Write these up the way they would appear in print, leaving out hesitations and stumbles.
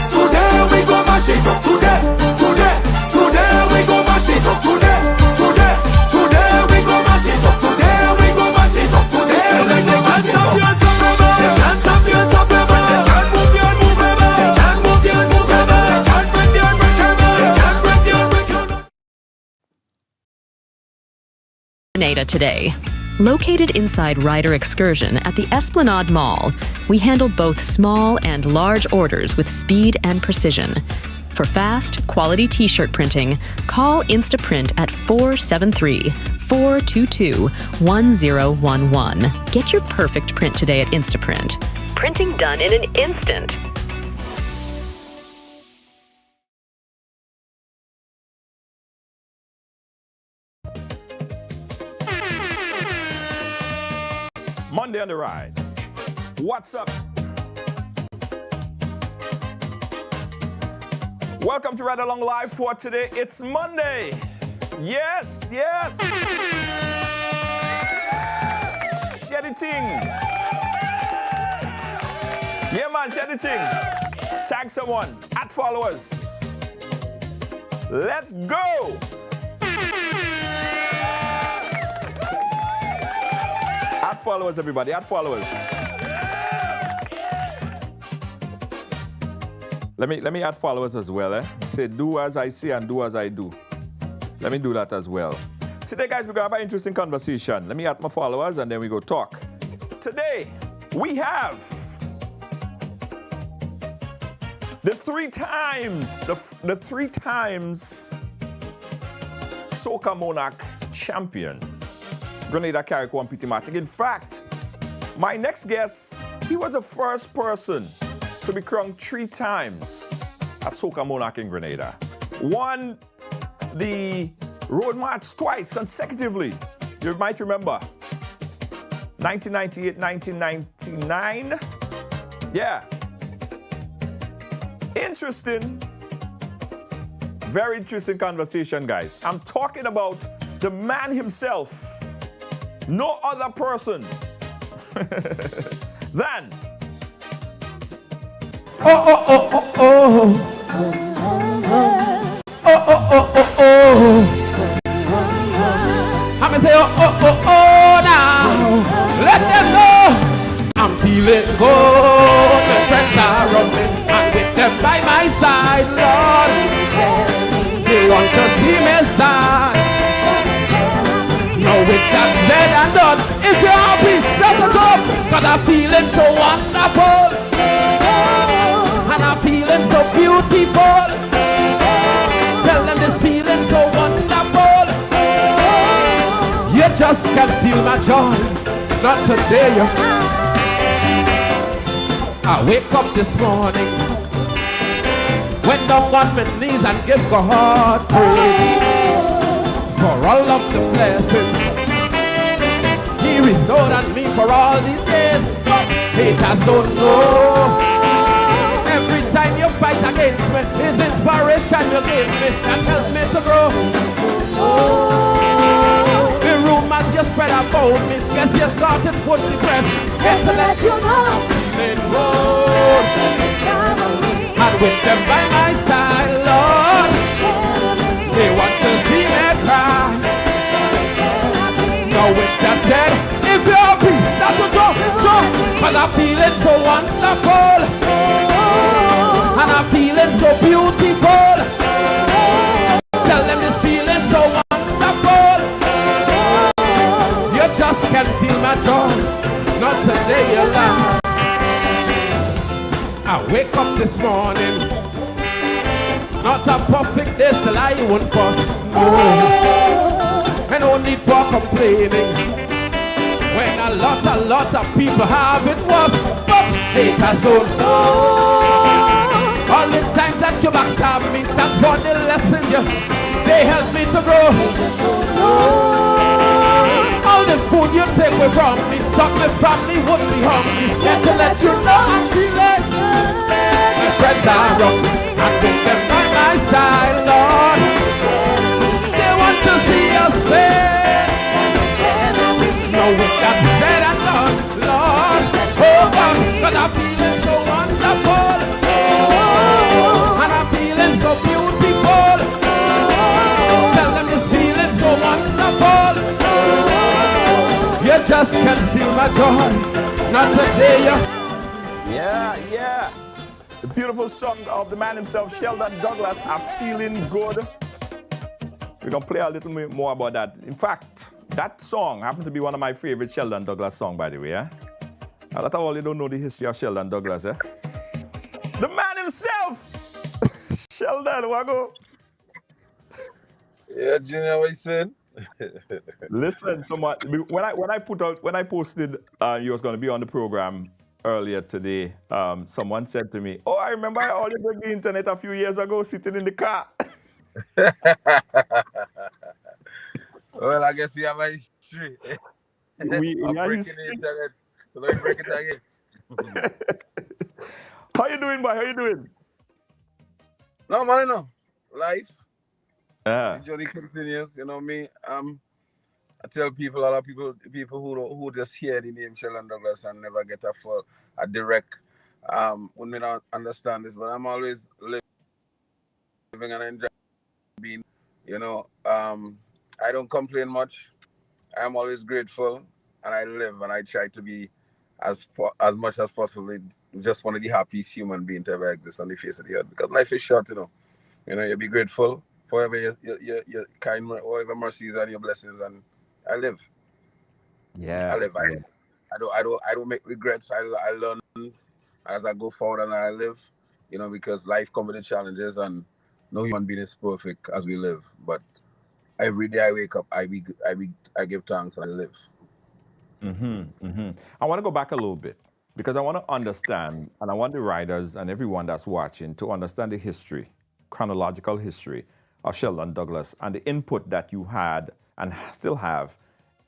Today we go mash it up. Today we go mash it up. Today we go mash it up. Today we go mash it up. Today we go mash it up. They can't stop you, unstoppable. They can't move you, unmovable. They can't move you, unmovable. They can't break you, unbreakable. They can't break you, unbreakable. Grenada today. Located inside Ryder Excursion at the Esplanade Mall, we handle both small and large orders with speed and precision. For fast, quality t-shirt printing, call Instaprint at 473-422-1011. Get your perfect print today at Instaprint. Printing done in an instant. Monday on the ride. What's up? Welcome to Ride Along Live for today. It's Monday. Yes. Share the thing. Yeah, man, share the thing. Tag someone. @ followers. Let's go. @ followers, everybody. @ followers. Let me add followers as well. Say do as I say and do as I do. Let me do that as well. Today, guys, we're gonna have an interesting conversation. Let me add my followers and then we go talk. Today, we have the three times Soca Monarch champion, Grenada Carrick One P.T. Matic. In fact, my next guest, he was the first person to be crowned 3 times a Soca Monarch in Grenada. Won the road march twice consecutively. You might remember. 1998, 1999. Yeah. Interesting. Very interesting conversation, guys. I'm talking about the man himself. No other person than I'm gonna say now. Let them know I'm feeling good. My friends are running and with them by my side, Lord. They want to see me sad. Now with that said and done, if you're happy, start the top. Cause I'm feeling so wonderful. And I'm feeling so beautiful. Tell them this feeling so wonderful. You just can't steal my joy. Not today. I wake up this morning, went down on my knees and give God praise for all of the blessings He restored on me for all these days. But haters don't know. Every time you fight against me, His inspiration you give me that helps me to grow. The rumors you spread about me, guess you thought it would be pressed. Get to let you know it road. And with them by my side, Lord, they want to see me cry. Now with that said, if you're a beast, that will go. Cause I'm feeling so wonderful. And I'm feeling so beautiful. Tell them this feeling so wonderful. You just can't steal my joy. Not today, you lie. I wake up this morning, not a perfect day, still I won't fuss. No, and no need for complaining. When a lot of people have it worse, but haters don't know. All the times that you backstab me, that's for the lesson they help me to grow. All the food you take away from me, talk my family would be hungry. Yet to let you know I'm feeling. My friends are wrong, and with them by my side, Lord. They want to see us fail. No, with that said and done, Lord. Oh God, 'cause I'm a joy, not a day. Yeah. The beautiful song of the man himself, Sheldon Douglas, I'm Feeling Good. We're going to play a little bit more about that. In fact, that song happens to be one of my favorite Sheldon Douglas songs, by the way. A lot of all you don't know the history of Sheldon Douglas. The man himself! Sheldon, Wago. Yeah, Junior, what you saying? Listen, someone, when I posted you was going to be on the program earlier today, someone said to me, "Oh, I remember I only broke the internet a few years ago, sitting in the car." Well, I guess we have a history. I'm we are breaking the internet. So let me break it again. How you doing, boy? How you doing? No, man, no. Life. Yeah. The journey continues. You know me. I tell people, a lot of people who just hear the name Sheldon Douglas and never get a direct when they don't understand this. But I'm always living and enjoying being. You know, I don't complain much. I'm always grateful, and I live and I try to be as much as possible just one of the happiest human beings to ever exist on the face of the earth. Because life is short, you know. You know, you be grateful for whatever your kind, whatever mercies and your blessings, and I live. Yeah. I live. I don't make regrets. I learn as I go forward and I live. You know, because life comes with the challenges, and no human being is perfect as we live. But every day I wake up, I give thanks and I live. I want to go back a little bit because I want to understand, and I want the writers and everyone that's watching to understand the history, chronological history of Sheldon Douglas and the input that you had and still have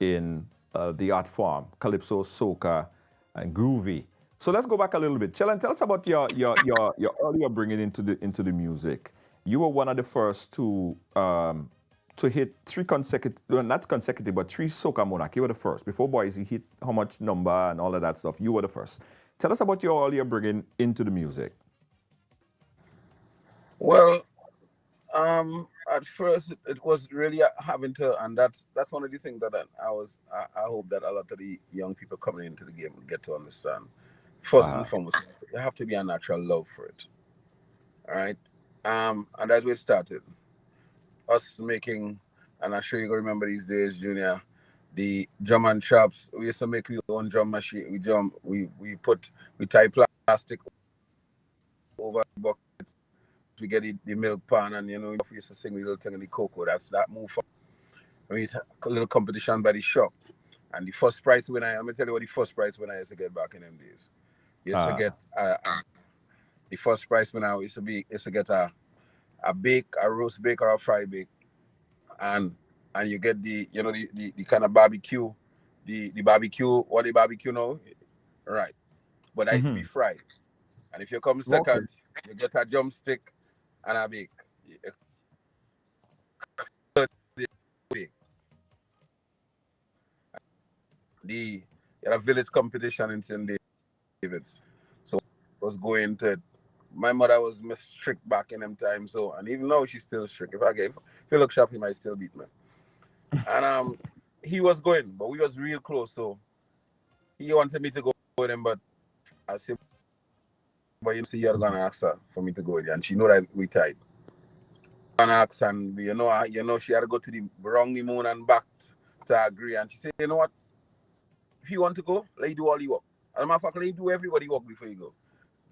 in the art form, calypso, soca, and groovy. So let's go back a little bit. Sheldon, tell us about your earlier bringing into the music. You were one of the first to hit three consecutive, well, not consecutive, but three soca monarch. You were the first. Before Boys, he hit how much number and all of that stuff. You were the first. Tell us about your earlier bringing into the music. Well, at first it was really having to, and that's one of the things that I hope that a lot of the young people coming into the game will get to understand. First and foremost, you have to be a natural love for it. All right. And that's where it started. Us making, and I'm sure you gonna remember these days, Junior, the drum and chops. We used to make our own drum machine. We tie plastic over the buckets. We get the milk pan, and you know, we used to sing with little thing in the cocoa. That move from. We had a little competition by the shop. And the first prize winner, I'm gonna tell you what the first prize winner used to get back in them days. You used to get the first prize winner used to get a roast bake or a fry bake, and you get the kind of barbecue, the barbecue, what the barbecue now, right? But that used to be fried. And if you come second, you get a drumstick and a bake. You had a village competition in St. David's, so I was going to. My mother was strict back in them times, so, and even now she's still strict. If you look sharp, he might still beat me. And he was going, but we was real close, so he wanted me to go with him, but I said, but you see, you're gonna ask her for me to go with you, and she know that we tied. And ask, and you know, she had to go to the wrong moon and back to agree, and she said, you know what? If you want to go, let you do all the work. As a matter of fact, let you do everybody work before you go.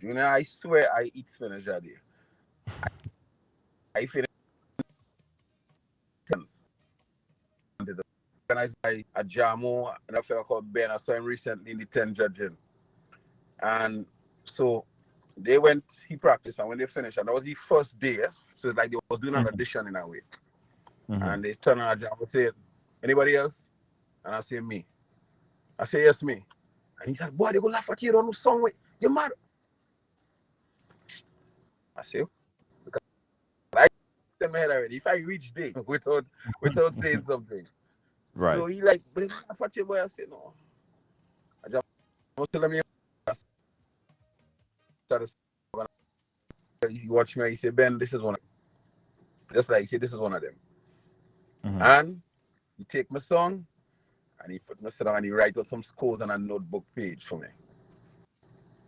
Junior, I swear I eat spinach that day. I finished organized by a Jamo and a fellow called Ben. I saw him recently in the 10 judging. And so they went, he practiced, and when they finished, and that was the first day, so it's like they were doing an audition in a way. And they turned on a Jamo and said, anybody else? And I said, me. I said, yes, me. And he said, boy, they go laugh at you, don't know song with. You're mad. I said, because I in my head already. If I reach day without saying something. Right. So he like, but they laugh at you, boy. I said, no. I just tell me. He watched me, he said, Ben, this is one of them. Just like he said, this is one of them. And he take my song and he put I sit down and he write out some scores on a notebook page for me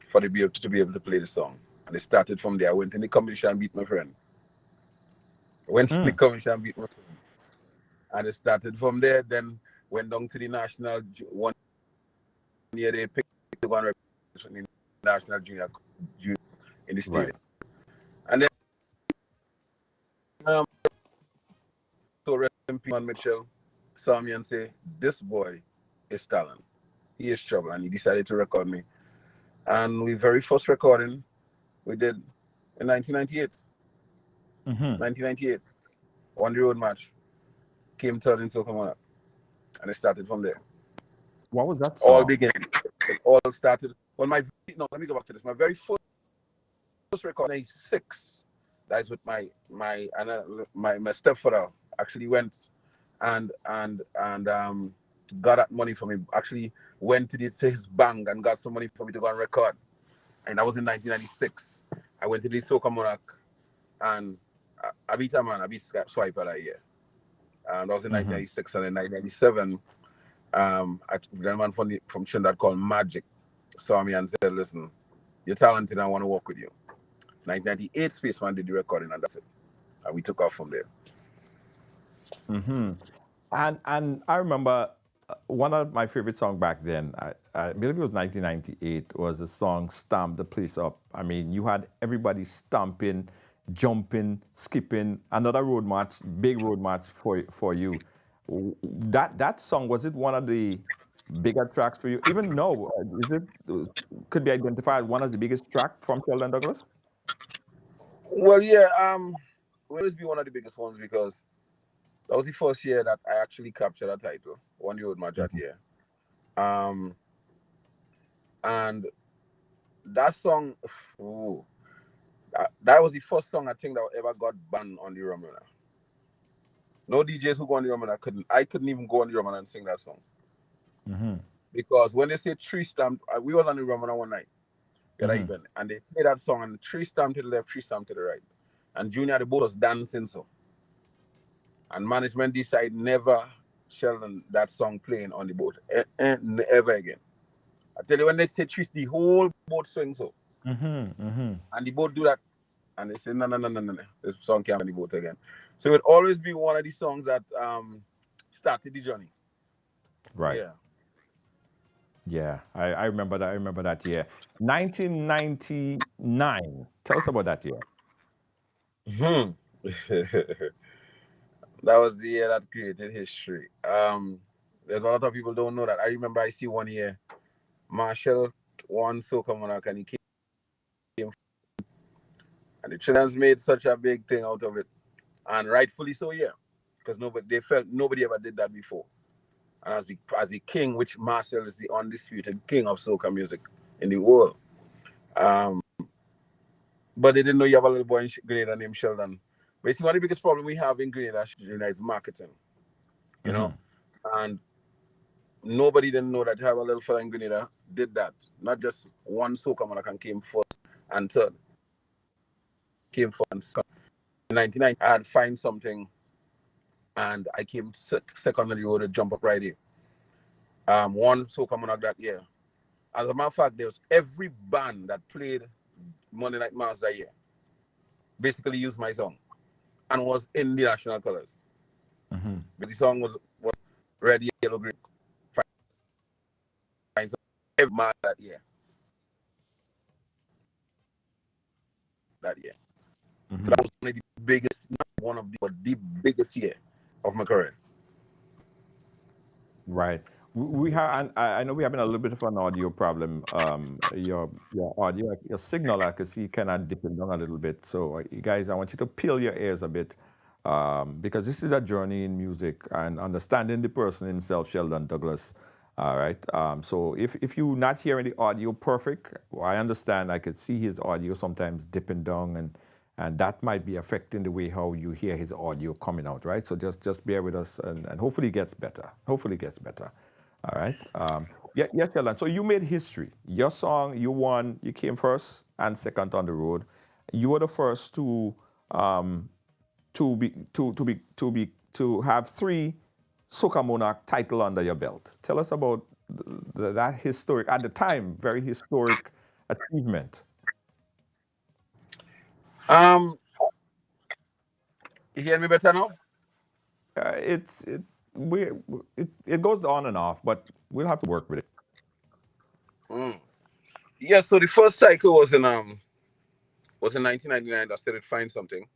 for to be able to play the song. And it started from there. I went in the competition and beat my friend. Went in the competition and beat my friend. And it started from there, then went down to the national. 1 year they picked one representation in the national junior in the state. Right. And then so Reverend Mitchell saw me and say, this boy is talent. He is trouble. And he decided to record me. And we very first recording we did in 1998. 1998. Won the road match. Came third in Soca Monarch. And it started from there. What was that song? All began. It all started. Well, let me go back to this. My very first record, 96. That is with my stepfather actually went and got that money for me. Actually went to his bank and got some money for me to go and record. And that was in 1996. I went to the Soca Monarch and I beat Swiper that year. That was in 1996. And in 1997, a gentleman from Trinidad called Magic saw me and said, listen, you're talented, I want to work with you. 1998, Spaceman did the recording, and that's it. And we took off from there. And I remember one of my favorite songs back then, I believe it was 1998, was the song Stamp the Place Up. I mean, you had everybody stamping, jumping, skipping, another road march, big road march for you. That song, was it one of the bigger tracks for you? Even no, could be identified as one of the biggest tracks from Sheldon Douglas? Well, yeah, will always be one of the biggest ones because that was the first year that I actually captured a title, won the road match that year. And that song, that was the first song I think that ever got banned on the Rum Runner. No DJs who go on the Rum Runner I couldn't even go on the Rum Runner and sing that song. Because when they say tree stamp, we were on the Rum Runner one night. And they played that song and tree stamp to the left, tree stamp to the right. And Junior, the boat was dancing so. And management decided never Sheldon that song playing on the boat. Ever again. I tell you, when they say trees, the whole boat swings so. And the boat do that. And they say, no. This song can't be on the boat again. So it would always be one of the songs that started the journey. Right. Yeah. Yeah, I remember that. I remember that year. 1999. Tell us about that year. That was the year that created history. There's a lot of people don't know that. I remember I see one year, Marshall won Soca Monarch and he came and the Trinidad's made such a big thing out of it. And rightfully so, yeah. Because they felt nobody ever did that before. And as the king, which Marcel is the undisputed king of soca music in the world. But they didn't know you have a little boy in Grenada named Sheldon. Basically, one of the biggest problems we have in Grenada is marketing. You know? And nobody didn't know that you have a little fella in Grenada did that. Not just one soca monarch came first and third. Came first and second. In 1999, I had find something. And I came second on the road to Jump Up Friday. Won Soca Monarch that year. As a matter of fact, there was every band that played Monday Night Mass that year basically used my song and was in the national colors. But the song was red, yellow, green. Every man that year. So that was one of the biggest, not one of the, but the biggest year of my career. Right. We have, and I know we're having a little bit of an audio problem. Your audio, your signal, I can see kind of dipping down a little bit. So, you guys, I want you to peel your ears a bit because this is a journey in music and understanding the person himself, Sheldon Douglas. All right. So, if you're not hearing the audio perfect, well, I understand. I could see his audio sometimes dipping down and that might be affecting the way how you hear his audio coming out, right? So just bear with us, and hopefully it gets better. Hopefully it gets better. All right. Yes, Sheldon. So you made history. Your song, you won. You came first and second on the road. You were the first to have 3 Soca Monarch title under your belt. Tell us about that historic, at the time, very historic achievement. You hear me better now? It's it goes on and off, but we'll have to work with it. Yeah, so the first cycle was in 1999. I started Find Something.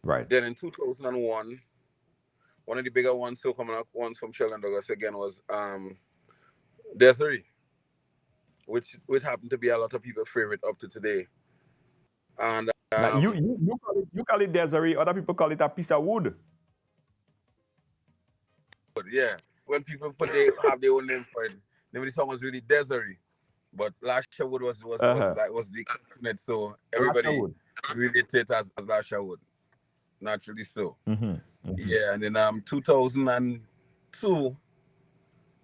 Right. Then in 2001, one of the bigger ones, so coming up ones from Sheldon Douglas again was Desiree, which happened to be a lot of people's favorite up to today. And Now, you call it Desiree, other people call it a piece of wood. yeah, when people have their own name for it, the name of the song was really Desiree, but Lasha Wood was the continent, so everybody related it as Lasha Wood, naturally so. Yeah, and then 2002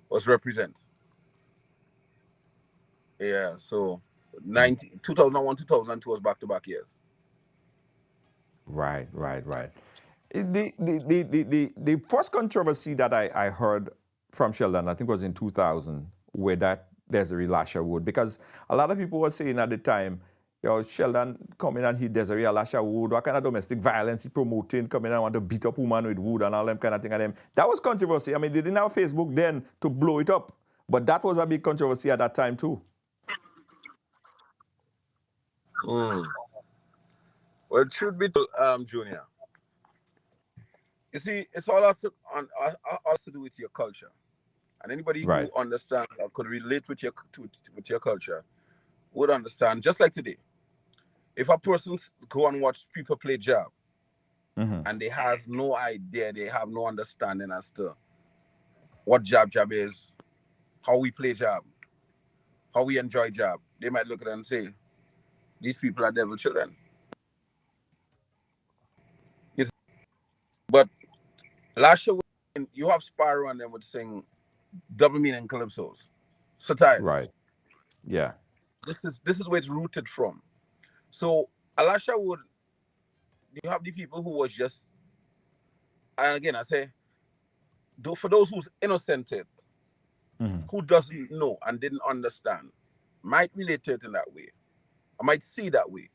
was Represent. Yeah, so 2001, 2002 was back-to-back years. Right. The first controversy that I heard from Sheldon, I think was in 2000, where that Desiree Lasha Wood, because a lot of people were saying at the time, Sheldon come in and he Desiree Lasha Wood, what kind of domestic violence he promoting, come in and want to beat up woman with wood and all them kind of thing. That was controversy. I mean, they didn't have Facebook then to blow it up, but that was a big controversy at that time too. Well, it should be Junior. You see, it's all to do with your culture, and anybody who understands or could relate with your culture would understand. Just like today, if a person go and watch people play jab, and they have no idea, they have no understanding as to what jab is, how we play jab, how we enjoy jab, they might look at it and say, these people are devil children. But last year, you have Sparrow and them would sing double meaning calypsos, satires. Right. Yeah. This is where it's rooted from. So Alasha would, you have the people who was just, and again I say, for those who's innocented, who doesn't know and didn't understand, might relate to it in that way. I might see that way.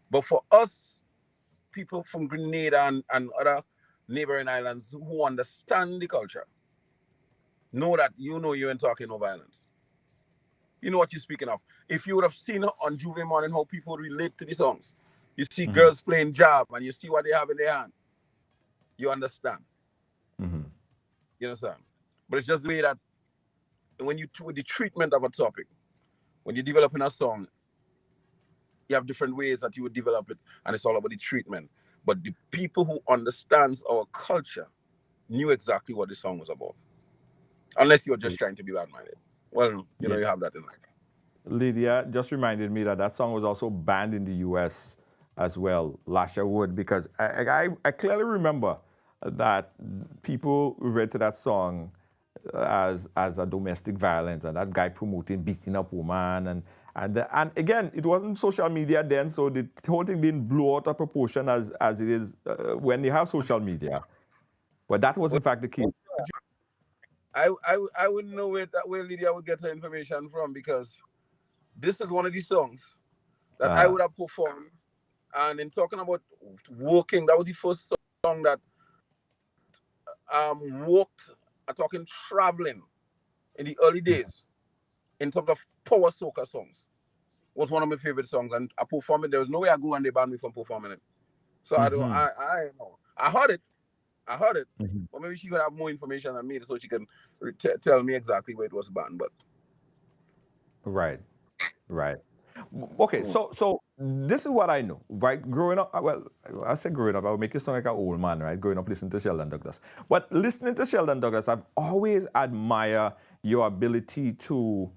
But for us, people from Grenada and other neighboring islands who understand the culture, know that you ain't talking no violence. You know what you're speaking of. If you would have seen on Juve Morning how people relate to the songs, you see girls playing jab and you see what they have in their hand, you understand. You understand? But it's just the way that when with the treatment of a topic, when you're developing a song, you have different ways that you would develop it, and it's all about the treatment. But the people who understands our culture knew exactly what the song was about. Unless you're just trying to be bad-minded. Well, you have that in mind. Lydia just reminded me that song was also banned in the U.S. as well, Lasha Wood, because I clearly remember that people referred to that song as a domestic violence, and that guy promoting beating up woman, and again, it wasn't social media then, so the whole thing didn't blow out of proportion as it is when you have social media. But that was in fact the case. I wouldn't know where Lydia would get her information from, because this is one of these songs that I would have performed. And in talking about walking, that was the first song that talking traveling in the early days in terms of power soca songs. Was one of my favorite songs, and I performed it. There was no way I go and they banned me from performing it. So I don't know. I heard it, but maybe she could have more information than me, so she can tell me exactly where it was banned. But right. Okay, so this is what I know, right? Growing up, well, I say growing up, I would make you sound like an old man, right? Growing up listening to Sheldon Douglas. But listening to Sheldon Douglas, I've always admired your ability to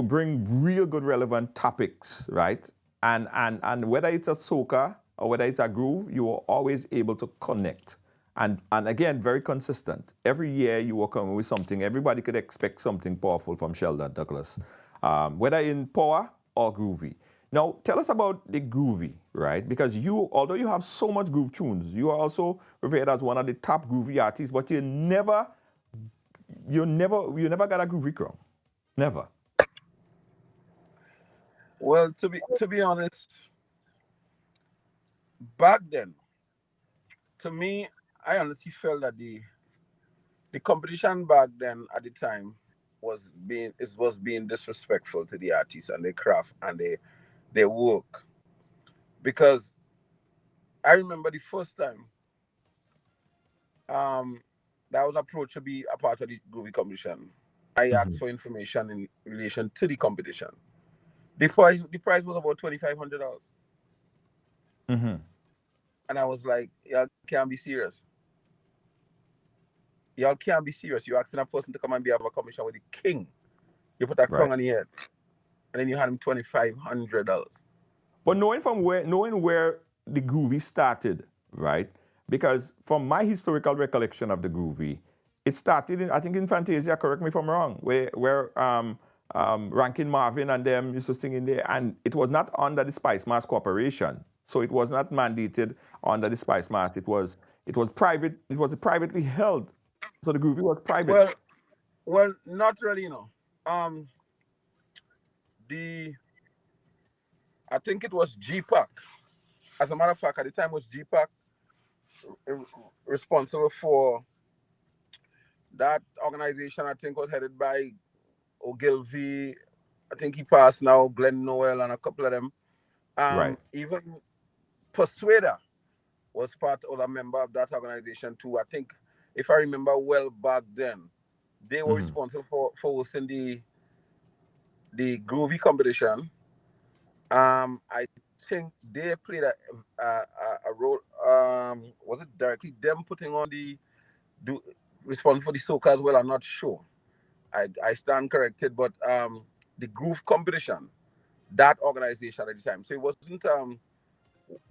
bring real good relevant topics, right? And whether it's a soca or whether it's a groove, you are always able to connect. And again, very consistent. Every year you will come with something. Everybody could expect something powerful from Sheldon Douglas, whether in power or groovy. Now, tell us about the groovy, right? Because although you have so much groove tunes, you are also revered as one of the top groovy artists, but you never you never got a groovy crown. Never. Well, to be honest, back then, to me, I honestly felt that the competition back then at the time was being disrespectful to the artists and their craft and their work. Because I remember the first time that I was approached to be a part of the groovy competition. I asked for information in relation to the competition. The prize was about $2,500. Mm-hmm. And I was like, y'all can't be serious. Y'all can't be serious. You're asking a person to come and be of a commission with the king. You put a crown Right. on the head. And then you hand him $2,500. But knowing where the groovy started, right? Because from my historical recollection of the groovy, it started in, I think, in Fantasia. Correct me if I'm wrong. Where Rankin Marvin and them used to sing in there, and it was not under the Spice Mass Corporation, so it was not mandated under the Spice Mass. It was private. It was privately held, so the groovy was private. Well, not really, you know. Um, the I think it was GPAC. As a matter of fact, at the time it was GPAC responsible for that organization. I think was headed by Ogilvy. I think he passed now, Glenn Noel and a couple of them. Right. Even Persuader was a member of that organization too. I think, if I remember well back then, they were responsible for hosting the groovy competition. I think they played a role. Was it directly them putting on responsible for the soca as well? I'm not sure. I stand corrected, but the groove competition, that organization at the time. So it wasn't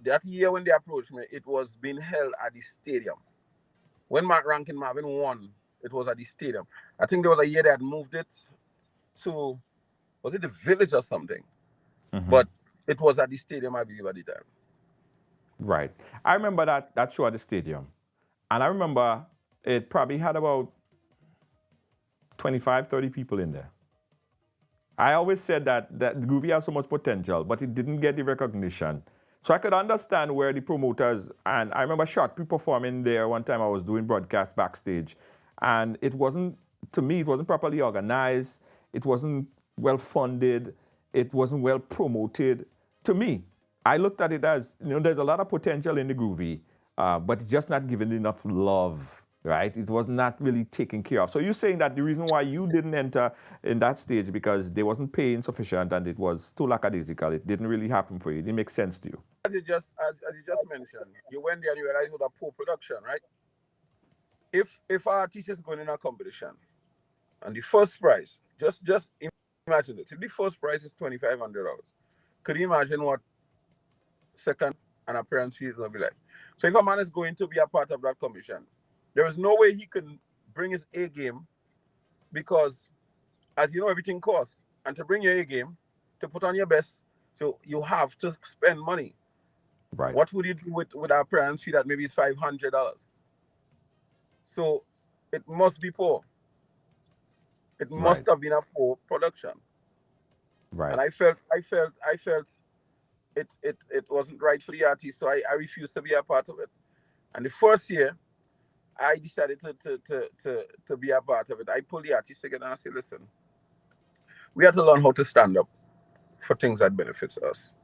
that year when they approached me. It was being held at the stadium. When Rankin Marvin won, it was at the stadium. I think there was a year they had moved it to, was it the Village or something? But it was at the stadium, I believe, at the time. Right. I remember that show at the stadium. And I remember it probably had about 25, 30 people in there. I always said that Groovy has so much potential, but it didn't get the recognition. So I could understand where the promoters, and I remember Shotby performing there one time. I was doing broadcast backstage, and it wasn't, to me, it wasn't properly organized. It wasn't well funded. It wasn't well promoted. To me, I looked at it as, there's a lot of potential in the Groovy, but it's just not given enough love, right? It was not really taken care of. So you're saying that the reason why you didn't enter in that stage because they wasn't paying sufficient and it was too lackadaisical. It didn't really happen for you. It didn't make sense to you. As you just mentioned, you went there and you realized it was a poor production, right? If our artist is going in a competition and the first prize, just imagine this. If the first prize is $2,500, could you imagine what second and appearance fee is going to be like? So if a man is going to be a part of that competition, there is no way he can bring his A game because, as you know, everything costs. And to bring your A game, to put on your best, so you have to spend money. Right. What would you do with our appearance fee that maybe is $500? So it must be poor. It must have been a poor production. Right. And I felt it wasn't right for the artist, so I refused to be a part of it. And the first year, I decided to be a part of it. I pulled the artist together and I said, listen, we have to learn how to stand up for things that benefits us.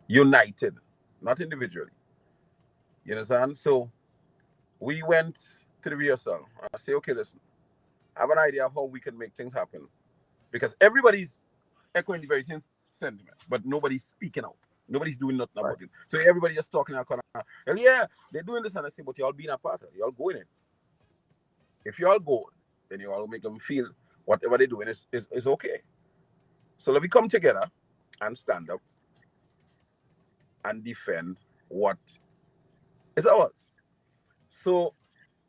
United, not individually. You understand? So we went to the rehearsal. I say, okay, listen, I have an idea of how we can make things happen. Because everybody's echoing the very same sentiment, but nobody's speaking out. Nobody's doing nothing about it. So everybody just talking out corner. Well, yeah, they're doing this, and I say, but y'all being a part of it, y'all going in. If y'all go, then you all make them feel whatever they're doing is okay. So let me come together and stand up and defend what is ours. So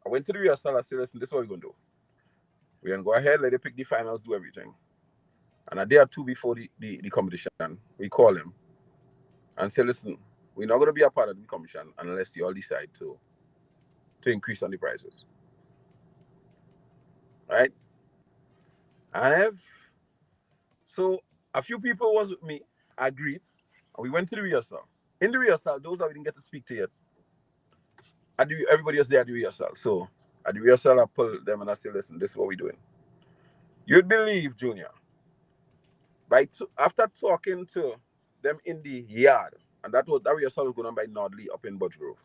I went to the rehearsal. I said, listen, this is what we're going to do. We're going to go ahead, let them pick the finals, do everything. And a day or two before the competition, we call him and say, listen, we're not going to be a part of the competition unless you all decide to increase on the prices. Right? And so a few people was with me, agreed, and we went to the rehearsal. In the rehearsal, those that we didn't get to speak to yet, everybody else there at the rehearsal. So at the rehearsal, I pulled them and I said, listen, this is what we're doing. You'd believe, Junior, after talking to them in the yard, and that rehearsal was going on by Nordley up in Budge Grove,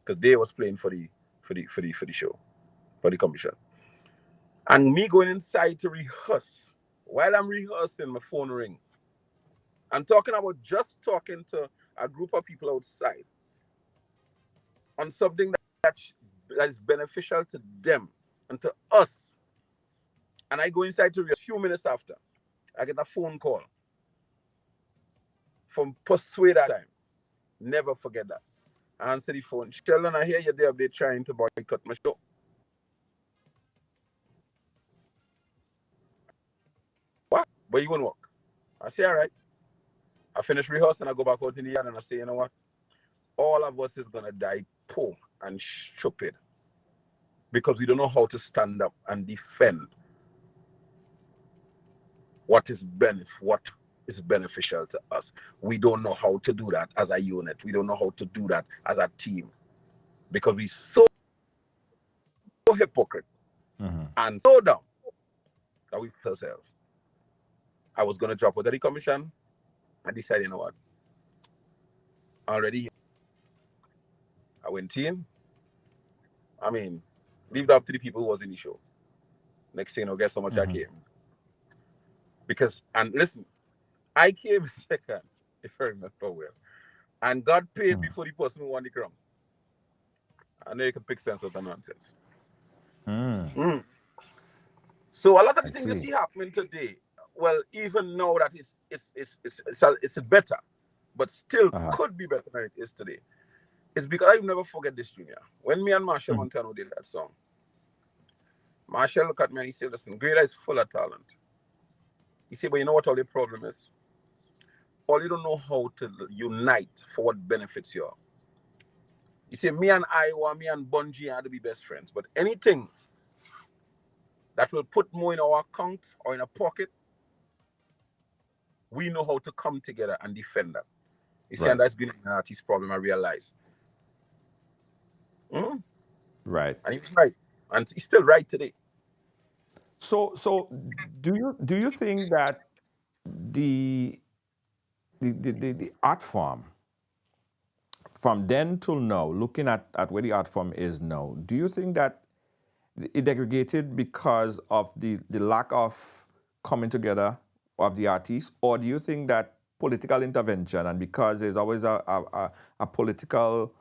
because they was playing for the show, for the commission. And me going inside to rehearse. While I'm rehearsing, my phone ring. I'm talking to a group of people outside on something that is beneficial to them and to us. And I go inside to rehearse. A few minutes after, I get a phone call from Persuade that time. Never forget that. I answer the phone. Sheldon, I hear you're there. They're trying to boycott my show. What? But you won't work. I say, all right. I finish rehearsing, I go back out in the yard and I say, you know what? All of us is going to die poor and stupid because we don't know how to stand up and defend what is beneficial to us. We don't know how to do that as a unit. We don't know how to do that as a team because we're so hypocrite and so dumb that we feel ourselves. I was going to drop out of the commission. I decided, you know what? Already, I went in. I mean, leave it up to the people who was in the show. Next thing, guess how much I came? Because, and listen, I came second, if I remember well, and got paid before the person who won the crown. I know you can pick sense out of nonsense. So a lot of the things you see happening today, well, even now that it's better, but still could be better than it is today. It's because I'll never forget this, Junior. When me and Marshall Montano did that song, Marshall looked at me and he said, listen, Greta is full of talent. He said, but you know what all the problem is? All you don't know how to unite for what benefits you all. You see, me and Bungie are to be best friends, but anything that will put more in our account or in a pocket, we know how to come together and defend that. You see, and that's been an artist's problem, I realize. Right. And he's right. And he's still right today. So do you think that the art form from then till now, looking at where the art form is now, do you think that it degraded because of the lack of coming together of the artists, or do you think that political intervention, and because there's always a political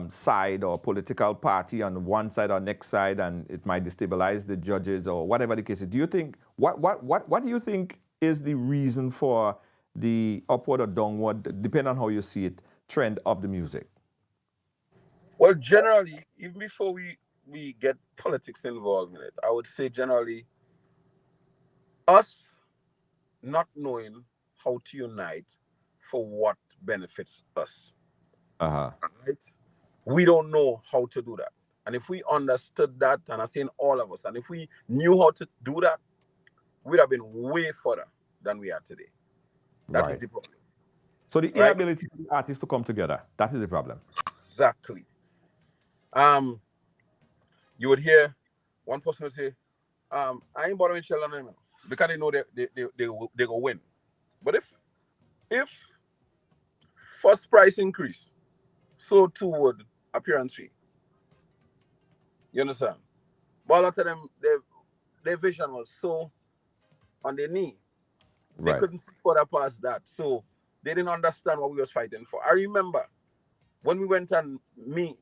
side or political party on one side or next side, and it might destabilize the judges or whatever the case is, do you think what do you think is the reason for the upward or downward, depending on how you see it, trend of the music? Well, generally, even before we get politics involved in it, I would say generally us not knowing how to unite for what benefits us. Right? We don't know how to do that. And if we understood that, and I'm saying all of us, and if we knew how to do that, we'd have been way further than we are today. That is the problem. So the inability for the artists to come together, that is the problem. Exactly. You would hear one person would say, I ain't bothering Sheldon anymore because they know they go win. But if first price increase, so too would appearance fee. You understand? But a lot of them, their vision was so on their knee. They couldn't see further past that. So they didn't understand what we was fighting for. I remember when we went and meet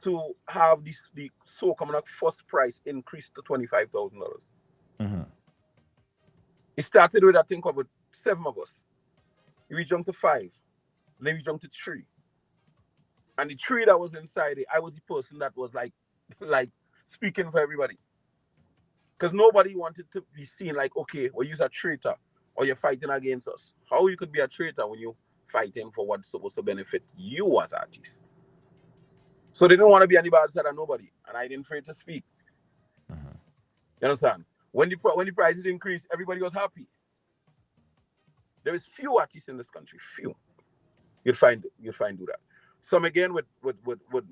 to have the so coming up first price increased to $25,000. It started with, I think, about 7 of us. We jumped to 5. Then we jumped to 3. And the 3 that was inside it, I was the person that was like speaking for everybody. Because nobody wanted to be seen like, okay, well, you're a traitor or you're fighting against us. How you could be a traitor when you're fighting for what's supposed to benefit you as artists? So they didn't want to be on the bad side of nobody. And I didn't afraid to speak. You understand? When the prices increased, everybody was happy. There is few artists in this country, few. You'd find do that. Some again would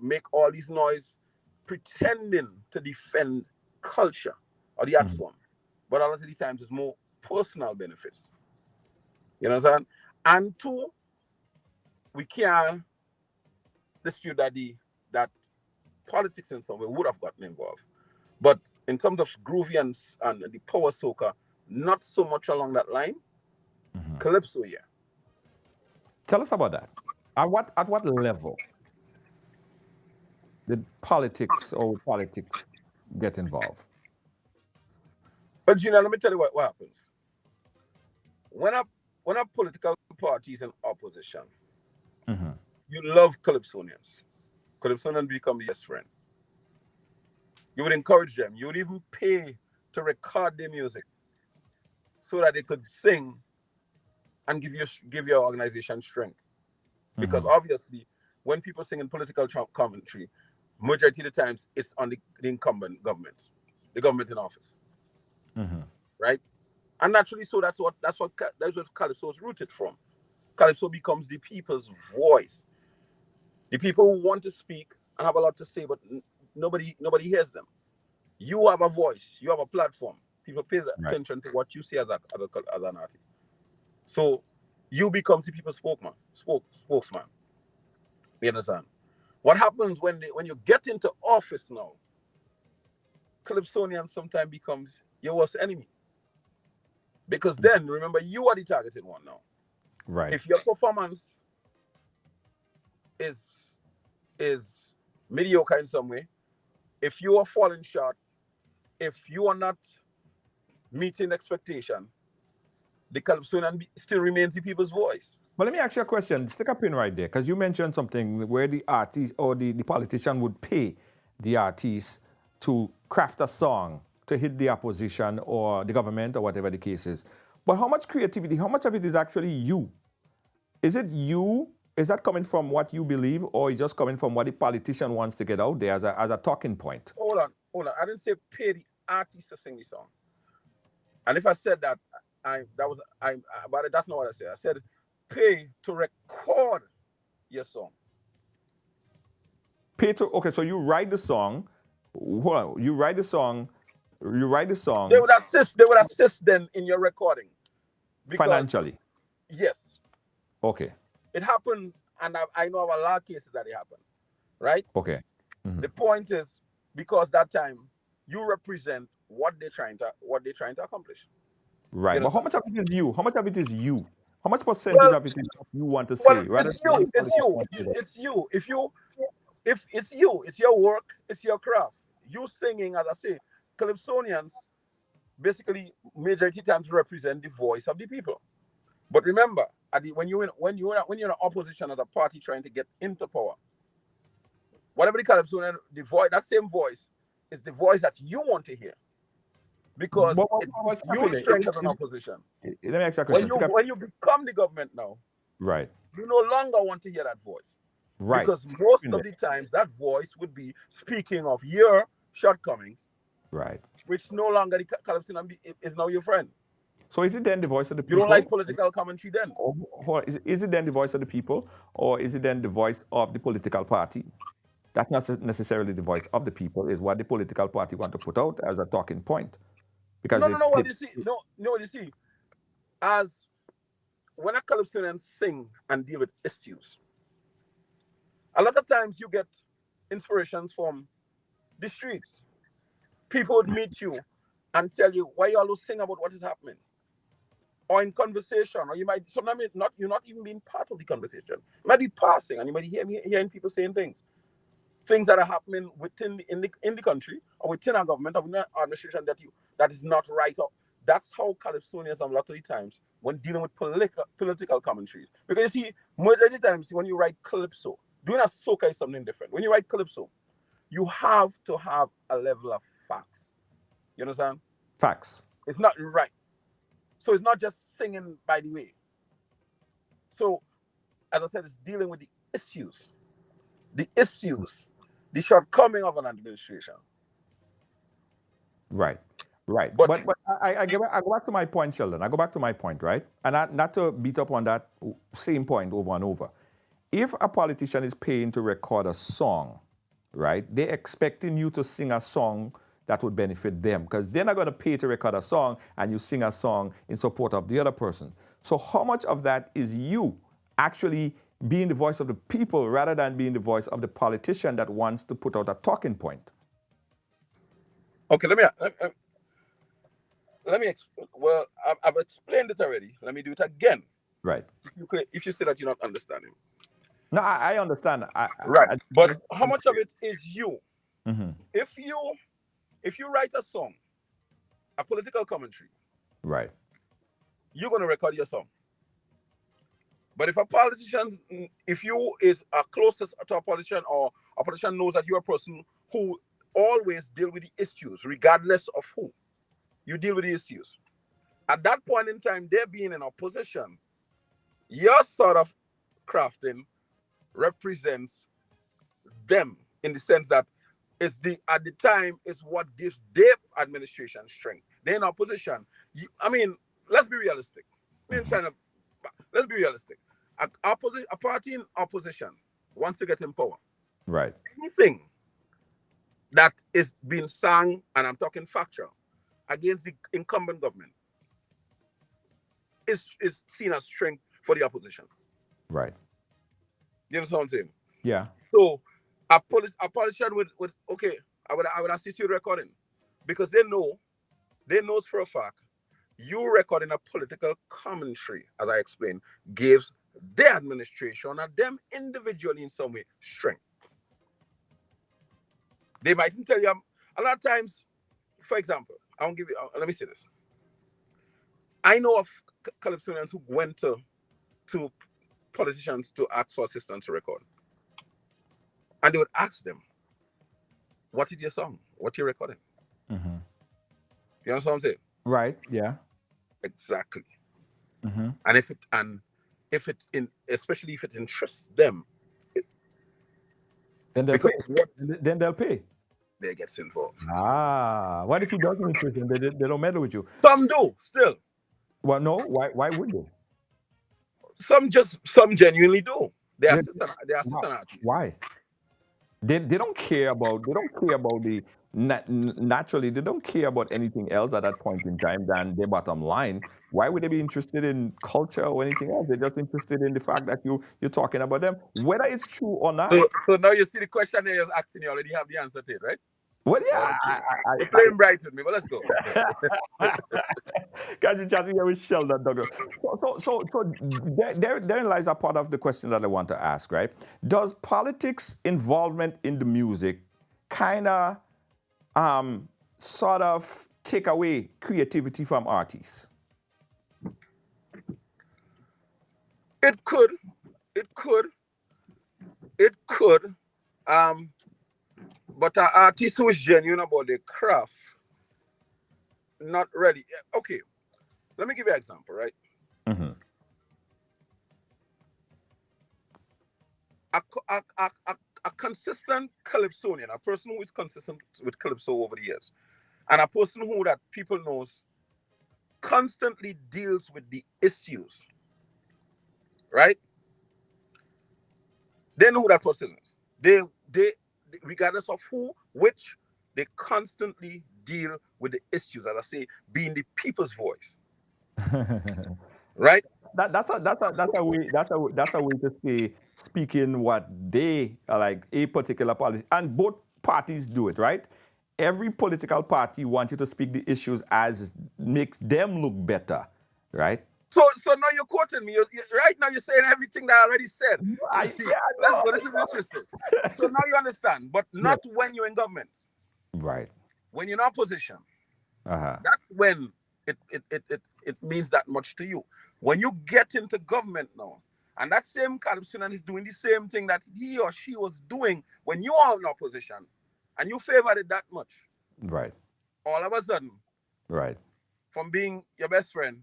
make all these noise pretending to defend culture or the art form. But a lot of the times it's more personal benefits. You know what I'm saying? And two, we can't dispute that politics in some way would have gotten involved. But in terms of groovy and the power soca, not so much along that line. Calypso, yeah. Tell us about that. At what level did politics get involved? But Gina, let me tell you what happens. When a political party is in opposition, you love Calypsonians. Calypsonians become your best friend. You would encourage them. You would even pay to record their music so that they could sing and give your organization strength. Because obviously, when people sing in political commentary, majority of the times it's on the incumbent government, the government in office, right? And naturally, so that's what Calypso is rooted from. Calypso becomes the people's voice, the people who want to speak and have a lot to say, but nobody hears them. You have a voice, you have a platform. People pay attention to what you say as an artist. So you become the people's spokesman. You understand? What happens when you get into office now? Calypsonian sometimes becomes your worst enemy. Because then, remember, you are the targeted one now. Right. If your performance is mediocre in some way, if you are falling short, if you are not meeting expectation, the Calypsonian still remains the people's voice. But let me ask you a question. Stick a pin right there, because you mentioned something where the artist or the politician would pay the artist to craft a song to hit the opposition or the government or whatever the case is. But how much creativity, how much of it is actually you? Is it you? Is that coming from what you believe, or is it just coming from what the politician wants to get out there as a talking point? Hold on. I didn't say pay the artist to sing the song. And if I said that, but that's not what I said. I said pay to record your song. Okay, so you write the song. Well, you write the song. They would assist then in your recording. Financially. Yes. Okay. It happened, and I know of a lot of cases that it happened. Right? Okay. The point is, because that time you represent what they're trying to accomplish. Right. But how much of it is you? How much of it is you? How much percentage of it is what you want to say? It's you. If it's you, it's your work, it's your craft. You singing, as I say, Calypsonians basically majority times represent the voice of the people. But remember, when you're in opposition of the party trying to get into power, whatever the Calypsonian, the voice, that same voice is the voice that you want to hear. Because you strengthen an opposition. Let me ask you a question. When you become the government now, right, you no longer want to hear that voice. Right. Because most of the times that voice would be speaking of your shortcomings. Right. Which no longer the Calypsonian is now your friend. So is it then the voice of the people? You don't like political commentary then? Or is it then the voice of the people, or is it then the voice of the political party? That's not necessarily the voice of the people, is what the political party want to put out as a talking point. Because what you see, as when a Calypsonian sing and deal with issues, a lot of times you get inspirations from the streets. People would meet you and tell you why you always sing about what is happening. Or in conversation, or you might sometimes you're not even being part of the conversation. You might be passing and you might hearing people saying things that are happening within in the country or within our government or within our administration that is not right. That's how Calypsonians a lot of the times when dealing with political commentaries. Because you see, most of the times when you write calypso, doing a soca is something different. When you write calypso, you have to have a level of facts. You understand? Facts. It's not right. So it's not just singing by the way. So, as I said, it's dealing with the issues, the shortcoming of an administration. Right. Right. But But I go back to my point, Sheldon. I go back to my point, right? And not to beat up on that same point over and over. If a politician is paying to record a song, right, they're expecting you to sing a song that would benefit them because they're not going to pay to record a song and you sing a song in support of the other person. So how much of that is you actually being the voice of the people rather than being the voice of the politician that wants to put out a talking point? okay, let me well, I've explained it already. Let me do it again. Right. If you say that you're not understanding. No, I understand. Right. But I- how much of it is you? Mhm. If you write a song, a political commentary, Right. you're gonna record your song. But if a politician, if you is a closest to a politician or a politician knows that you're a person who always deal with the issues, regardless of who, you deal with the issues. At that point in time, they're being in opposition. Your sort of crafting represents them in the sense that it's at the time is what gives their administration strength. They're in opposition. Let's be realistic. Let's be realistic. A party in opposition wants to get in power. Right. Anything that is being sung, and I'm talking factual, against the incumbent government is seen as strength for the opposition. Right. You understand what I'm saying? Yeah. So a politician would okay, I would assist you recording because they knows for a fact you recording a political commentary, as I explained, gives their administration and them individually in some way strength. They mightn't tell you a lot of times, for example, I won't give you let me say this. I know of calypsonians who went to politicians to ask for assistance to record. And they would ask them, what is your song? What you recording? Mm-hmm. You understand what I'm saying? Right. Yeah. Exactly. Mm-hmm. And especially if it interests them, Then they'll pay. Then they'll pay. they get involved. Ah, what if he doesn't interest them? They don't meddle with you. Some do still. Well, no. Why would they? Some genuinely do. They're assistant artists. Why? They don't care about the naturally they don't care about anything else at that point in time than their bottom line. Why would they be interested in culture or anything else? They're just interested in the fact that you're talking about them, whether it's true or not. So now you see the question they're asking, you already have the answer to it, right? Well, yeah, You're playing bright with me, but let's go. Can you chat here with Sheldon Douglas? So therein lies a part of the question that I want to ask, right? Does politics involvement in the music kind of sort of take away creativity from artists? It could. But an artist who is genuine about their craft, not ready. Okay, let me give you an example, right? Mm-hmm. A consistent calypsonian, a person who is consistent with calypso over the years, and a person who that people knows constantly deals with the issues, right? They know who that person is. They regardless of which, they constantly deal with the issues, as I say, being the people's voice. Right? That's a way to say speaking what they like a particular policy, and both parties do it, right? Every political party wants you to speak the issues as makes them look better, right? So now you're quoting me. Right now you're saying everything that I already said. Let's go. This is interesting. So now you understand, but not when you're in government. Right. When you're in opposition, Uh-huh. that's when it means that much to you. When you get into government now, and that same calypsonian is doing the same thing that he or she was doing when you are in opposition, and you favored it that much. Right. All of a sudden, right, from being your best friend,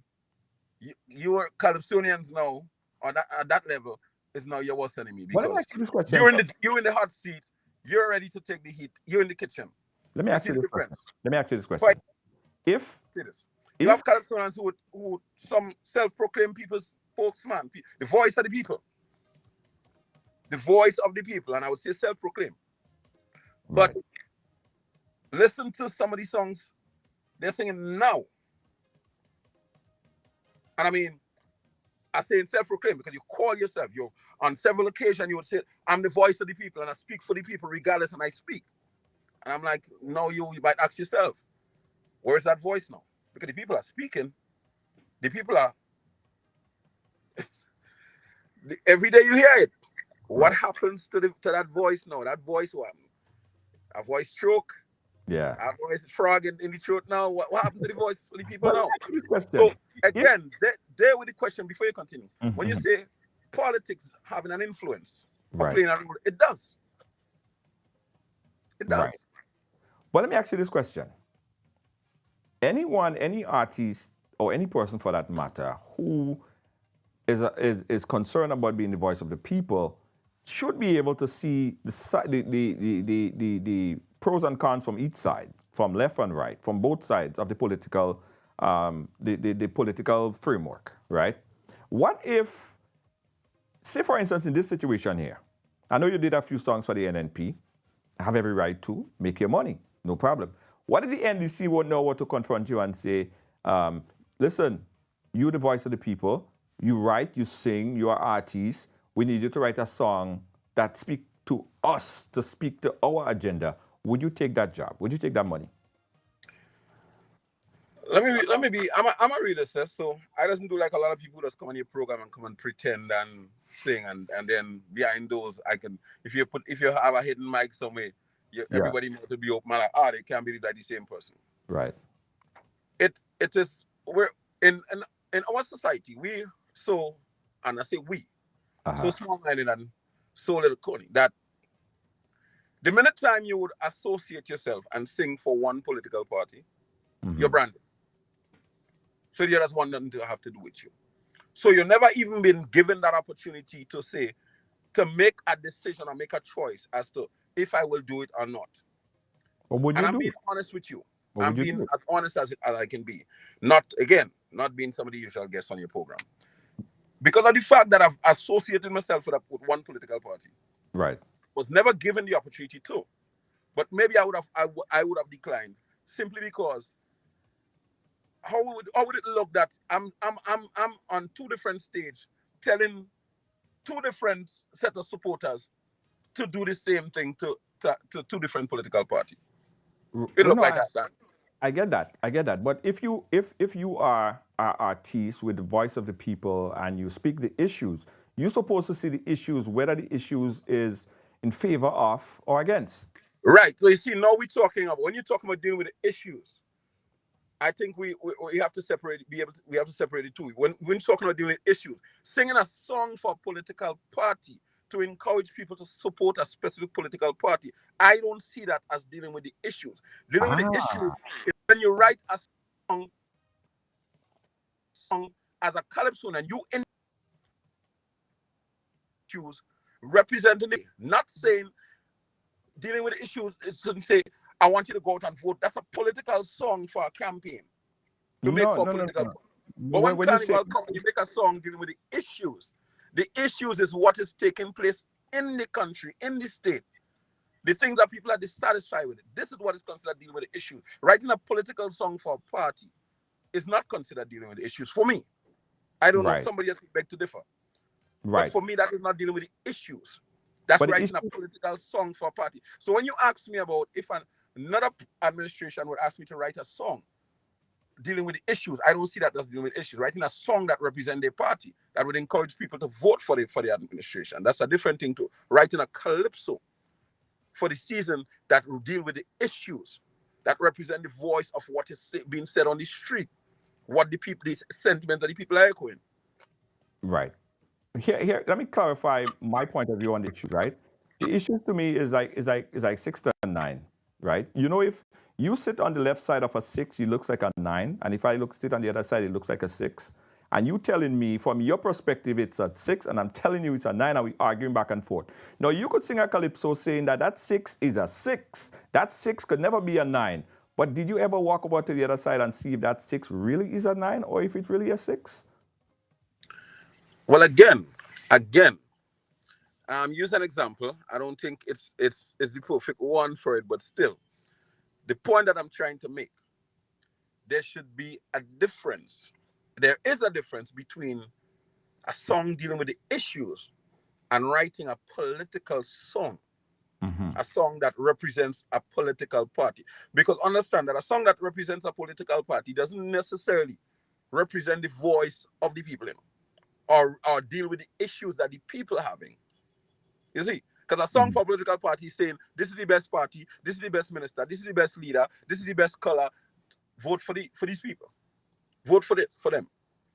your calypsonians now at that level is now your worst enemy, because you're in the hot seat, you're ready to take the heat, you're in the kitchen. Let me ask you this question. If Say this. You if have calypsonians who some self-proclaimed people's spokesman, the voice of the people. The voice of the people, and I would say self-proclaimed. But right, listen to some of these songs they're singing now. And I mean, I say in self-proclaimed because you call yourself, you on several occasions you would say, I'm the voice of the people and I speak for the people regardless, and I speak. And I'm like, no, you might ask yourself, where's that voice now? Because the people are speaking. The people are every day you hear it. What happens to that voice now? That voice, what? A voice choke? yeah. A voice frog in the throat now? What happened to the voice for the people But let now? me ask you this question. So again, there with the question before you continue. When you Mhm. say politics having an influence or Right. playing a role, it does. It does. Right. But let me ask you this question. Anyone, any artist, or any person for that matter, who is concerned about being the voice of the people should be able to see the pros and cons from each side, from left and right, from both sides of the political the political framework, right? What if, say for instance, in this situation here, I know you did a few songs for the NNP, have every right to make your money, no problem. What if the NDC won't know what to confront you and say, listen, you're the voice of the people, you write, you sing, you are artists, we need you to write a song that speak to us, to speak to our agenda. Would you take that job? Would you take that money? Let me be. I'm a realist, so I doesn't do like a lot of people that's come on your program and come and pretend and sing, and then behind those I can. If you have a hidden mic somewhere, everybody knows to be open. Like, they can't believe that the same person. Right. It is, we're in our society, we so, and I say we, so small-minded and so little corny that the minute time you would associate yourself and sing for one political party, you're branded. So the others want nothing to have to do with you. So you've never even been given that opportunity to say, to make a decision or make a choice as to if I will do it or not. What would you I'm do? being honest with you. What I'm would you being do? as honest as I can be. Not being some of the usual guests on your program. Because of the fact that I've associated myself with one political party. Right. Was never given the opportunity to. But maybe I would have declined simply because how would it look that I'm on two different stages telling two different set of supporters to do the same thing to two different political parties? It look like that. I get that. But if you are an artist with the voice of the people and you speak the issues, you're supposed to see the issues, whether the issues is in favor of or against. Right. So you see, now we're talking about, when you're talking about dealing with the issues, I think we have to separate. We have to separate the two. When we're talking about dealing with issues, singing a song for a political party to encourage people to support a specific political party, I don't see that as dealing with the issues. Dealing with the issues is when you write a song as a calypso and you issues representing it, not saying dealing with the issues. It shouldn't say, I want you to go out and vote. That's a political song for a campaign to make for political. No. But when Carnival comes, you make a song dealing with the issues. The issues is what is taking place in the country, in the state. The things that people are dissatisfied with. This is what is considered dealing with the issues. Writing a political song for a party is not considered dealing with the issues for me. I don't know if somebody else would beg to differ. Right. But for me, that is not dealing with the issues. That's writing a political song for a party. So when you ask me about if another administration would ask me to write a song dealing with the issues, I don't see that as dealing with issues. Writing a song that represents their party, that would encourage people to vote for the administration. That's a different thing to writing a calypso for the season that will deal with the issues, that represent the voice of what is being said on the street, what the people, the sentiments that the people are echoing. Right. Here, let me clarify my point of view on the issue, right? The issue to me is like 6 to 9, right? You know, if you sit on the left side of a 6, it looks like a 9, and if I sit on the other side, it looks like a 6. And you telling me, from your perspective, it's a 6, and I'm telling you it's a 9, and we're arguing back and forth. Now, you could sing a calypso saying that 6 is a 6. That 6 could never be a 9. But did you ever walk over to the other side and see if that 6 really is a 9 or if it's really a 6? Well, again, use an example. I don't think it's the perfect one for it, but still, the point that I'm trying to make, there should be a difference. There is a difference between a song dealing with the issues and writing a political song, a song that represents a political party. Because understand that a song that represents a political party doesn't necessarily represent the voice of the people, or deal with the issues that the people are having. You see, because a song for a political party is saying, this is the best party, this is the best minister, this is the best leader, this is the best color, vote for these people. Vote for them.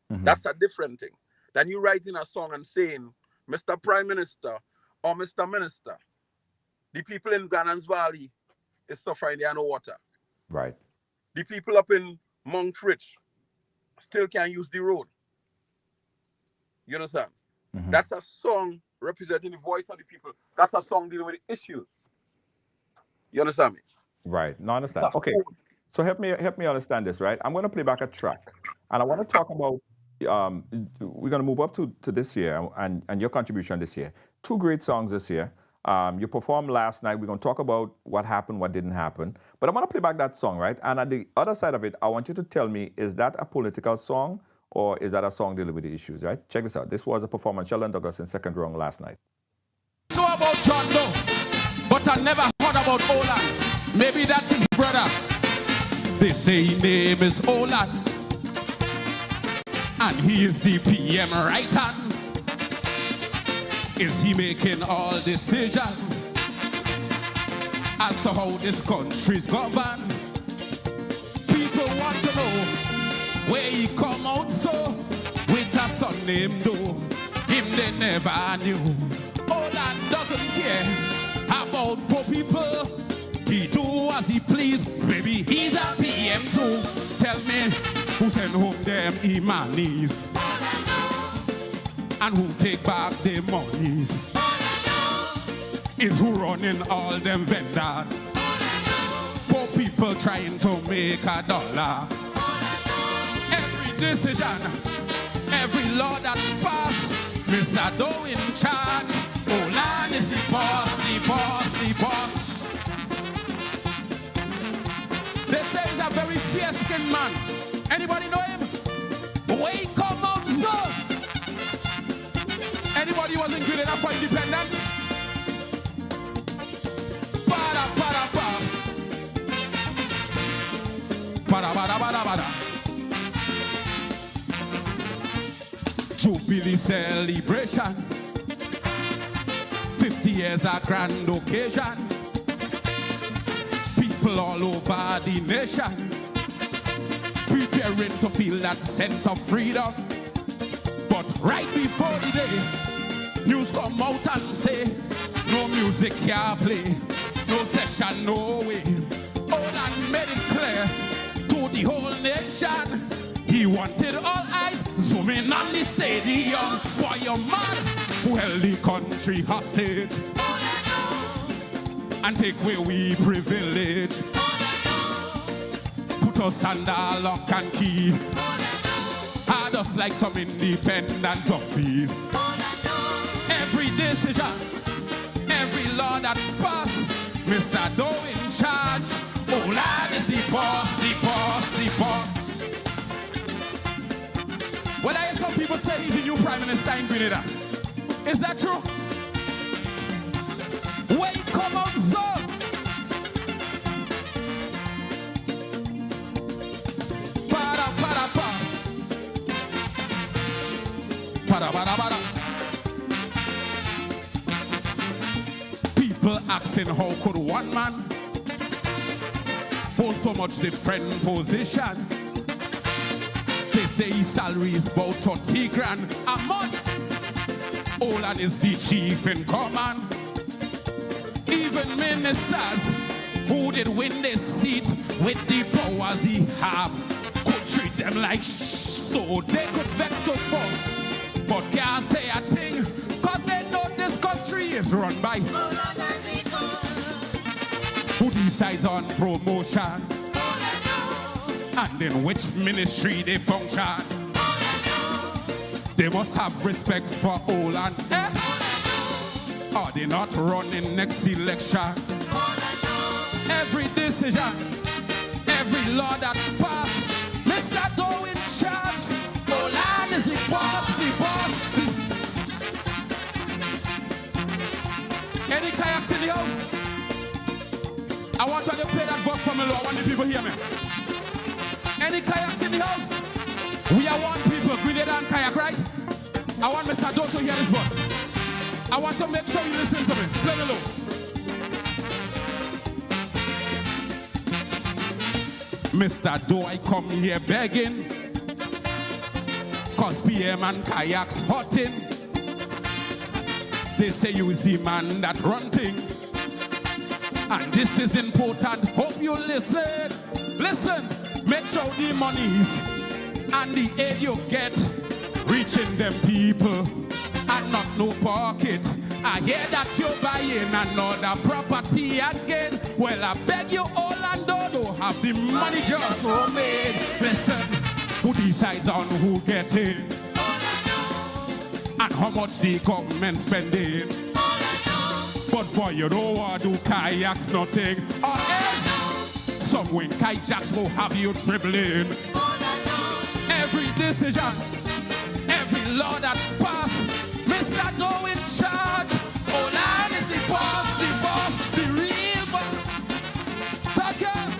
That's a different thing than you writing a song and saying, Mr. Prime Minister or Mr. Minister, the people in Ghanan's Valley is suffering, they have no water. Right. The people up in Mount Rich still can't use the road. You understand? That's a song representing the voice of the people. That's a song dealing with the issues. You understand me? Right. No, I understand. Okay. So help me understand this, right? I'm going to play back a track. And I want to talk about, we're going to move up to this year and your contribution this year. 2 great songs this year. You performed last night. We're going to talk about what happened, what didn't happen. But I want to play back that song, right? And at the other side of it, I want you to tell me, is that a political song or is that a song dealing with the issues, right? Check this out. This was a performance, Sheldon Douglas in Second Round last night. I know about John Doe, but I never heard about Olan. Maybe that's his brother. They say his name is Olan, and he is the PM right hand. Is he making all decisions as to how this country's governed? People want to know where he come out so with a son named Doe. Him they never knew. Olan doesn't care about poor people. He do as he please. Maybe he's a PM too. Tell me who send home them Imanis and who take back their monies. Is who running all them vendors. Poor people trying to make a dollar. Every decision, every law that passed, Mr. Doe in charge. Olan is the boss, the boss, the boss. They say he's a very fair-skinned man. Anybody know him? Where he come out from? Anybody wasn't good enough for independence? Para, para, para. Para, para, para, para. Jubilee celebration. 50 years a grand occasion. People all over the nation preparing to feel that sense of freedom. But right before the day, news come out and say, no music can play, no session, no way. Olan made it clear to the whole nation. He wanted all eyes zooming on the stadium. Boy, you're mad, who held the country hostage and take away we privilege. Put us under lock and key. Hard us like some independent zombies. Every decision, every law that passed, Mr. Doe in charge. Olan is the boss, the boss, the boss. Well, I hear some people say he's the new Prime Minister in Grenada. Is that true? Where you come out, son? Para, para, para. Para, para, para. People asking how could one man hold so much different positions? They say his salary is about 30 grand a month. Olan is the chief in command. Even ministers who did win this seat with the powers he have could treat them like so they could vex the boss, but can't say a thing cause they know this country is run by who decides on promotion. and in which ministry they function. They must have respect for all and are they not running next election? Every decision, every law that passed, Mr. Doe in charge. Olan is the boss, the boss. Any kayaks in the house? I want you to play that verse for me, Lord. I want the people hear me. Any kayaks in the house? We are one people, Grenada and kayak, right? I want Mr. Doe to hear this verse. I want to make sure you listen to me. Play the low. Mr. Doe, I come here begging, cause PM and kayaks hotting. They say you is the man that run things, and this is important. Hope you listen. Listen, make sure the monies and the aid you get reaching them people and not no pocket. I hear that you're buying another property again. Well, I beg you all and don't have the money just homemade. Listen, who decides on who getting and how much the government spending? But boy, you don't want to do kayaks nothing. Or else, some wind kayaks will have you dribbling. Every decision, every law that passed, Mr. Doe in charge. Olan is the boss, the real boss. Tucker.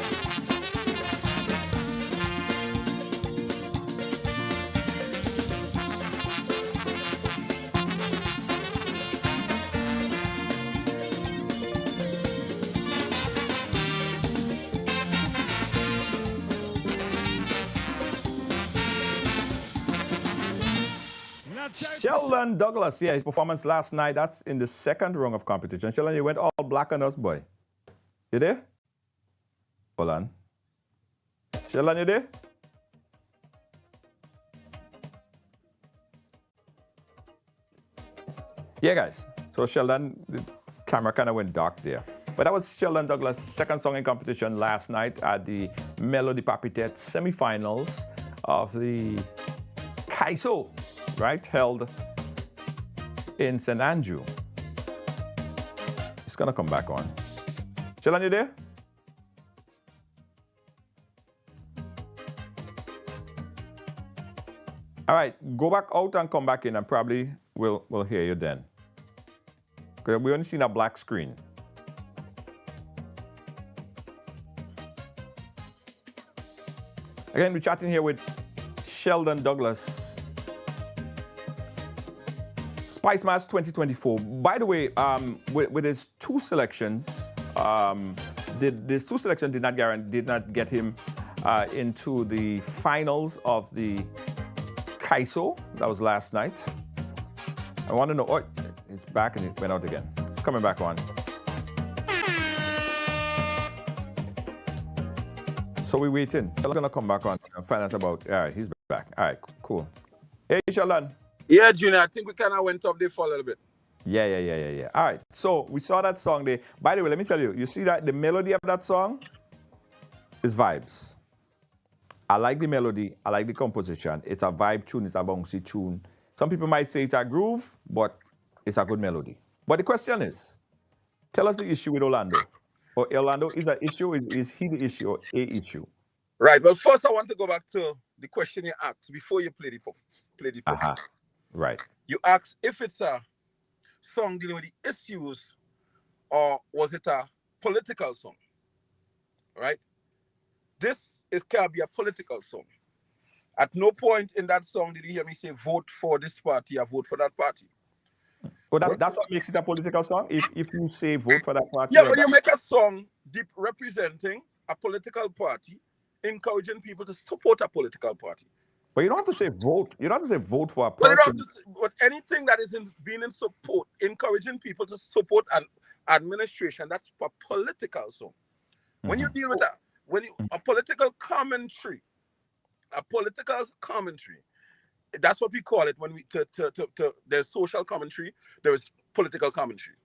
Sheldon Douglas, yeah, his performance last night, that's in the second round of competition. Sheldon, you went all black on us, boy. You there? Hold on. Sheldon, you there? Yeah, guys. So Sheldon, the camera kind of went dark there. But that was Sheldon Douglas' second song in competition last night at the Melody Papitet semifinals of the Kaiso, right, held in St. Andrew. It's gonna come back on. Sheldon, you there? All right, go back out and come back in, and probably we'll hear you then. Because we only seen a black screen. Again, we're chatting here with Sheldon Douglas. Spice Match 2024. By the way, with his two selections, these two selections did not get him into the finals of the Kaiso. That was last night. I want to know. Oh, it's back and it went out again. It's coming back on. So we're waiting. Sheldon's gonna come back on and find out about. All right, he's back. All right, cool. Hey, Sheldon. Yeah, Junior, I think we kind of went up there for a little bit. Yeah. All right, so we saw that song there. By the way, let me tell you, you see that the melody of that song is vibes. I like the melody. I like the composition. It's a vibe tune. It's a bouncy tune. Some people might say it's a groove, but it's a good melody. But the question is, tell us the issue with Orlando. Or Orlando is an issue? Is he the issue or a issue? Right. Well, first I want to go back to the question you asked before you play the performance. Right. You asked if it's a song dealing with the issues or was it a political song, right? This can be a political song. At no point in that song did you hear me say vote for this party or vote for that party. Well, that's what makes it a political song. If you say vote for that party. Yeah, when you make a song deep representing a political party, encouraging people to support a political party. But you don't have to say vote. You don't have to say vote for a person. But anything that is being in support, encouraging people to support an administration, that's a political song. When you deal with that, a political commentary, that's what we call it when we there's social commentary, there is political commentary.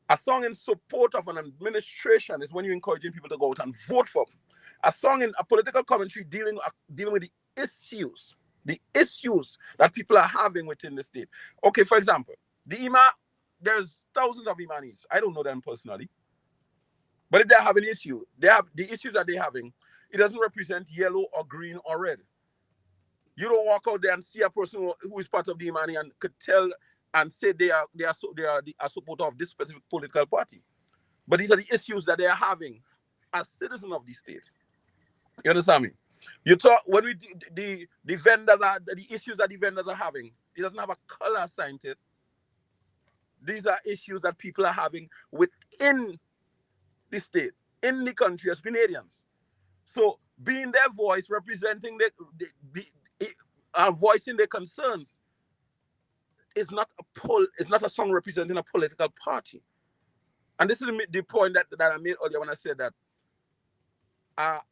A song in support of an administration is when you're encouraging people to go out and vote for a song in a political commentary dealing with the issues that people are having within the state. Okay, for example, there's thousands of Imanis. I don't know them personally. But if they have an issue, they have the issues that they're having, it doesn't represent yellow or green or red. You don't walk out there and see a person who is part of the Imani and could tell and say they are a supporter of this specific political party. But these are the issues that they are having as citizens of the state. You understand me? You talk when we the vendors are the issues that the vendors are having. It doesn't have a color assigned to it. These are issues that people are having within the state, in the country as Canadians. So being their voice, representing voicing their concerns is not a song representing a political party. And this is the point that I made earlier when I said that